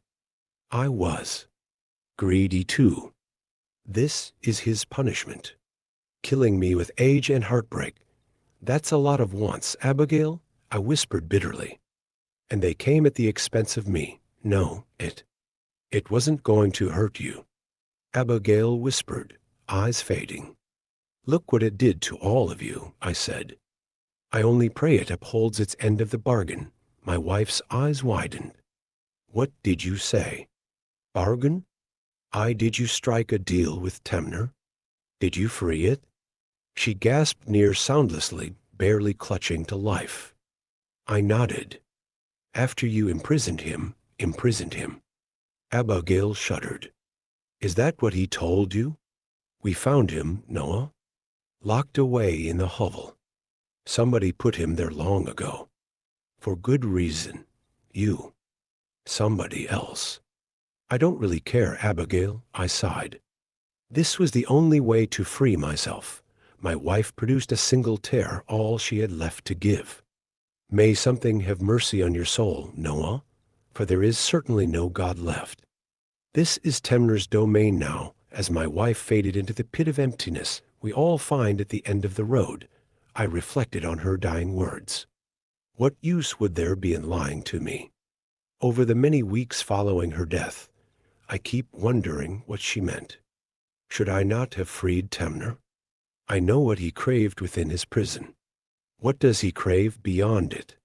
I was greedy too. This is his punishment. Killing me with age and heartbreak. That's a lot of wants, Abigail, I whispered bitterly. And they came at the expense of me. No, it wasn't going to hurt you. Abigail whispered, eyes fading. Look what it did to all of you, I said. I only pray it upholds its end of the bargain. My wife's eyes widened. What did you say? Bargain? Did you strike a deal with Temner? Did you free it? She gasped near soundlessly, barely clutching to life. I nodded. After you imprisoned him. Abigail shuddered. Is that what he told you? We found him, Noah. Locked away in the hovel. Somebody put him there long ago. For good reason. You. Somebody else. I don't really care, Abigail, I sighed. This was the only way to free myself. My wife produced a single tear, all she had left to give. May something have mercy on your soul, Noah, for there is certainly no God left. This is Temner's domain now, as my wife faded into the pit of emptiness we all find at the end of the road. I reflected on her dying words. What use would there be in lying to me? Over the many weeks following her death, I keep wondering what she meant. Should I not have freed Temner? I know what he craved within his prison. What does he crave beyond it?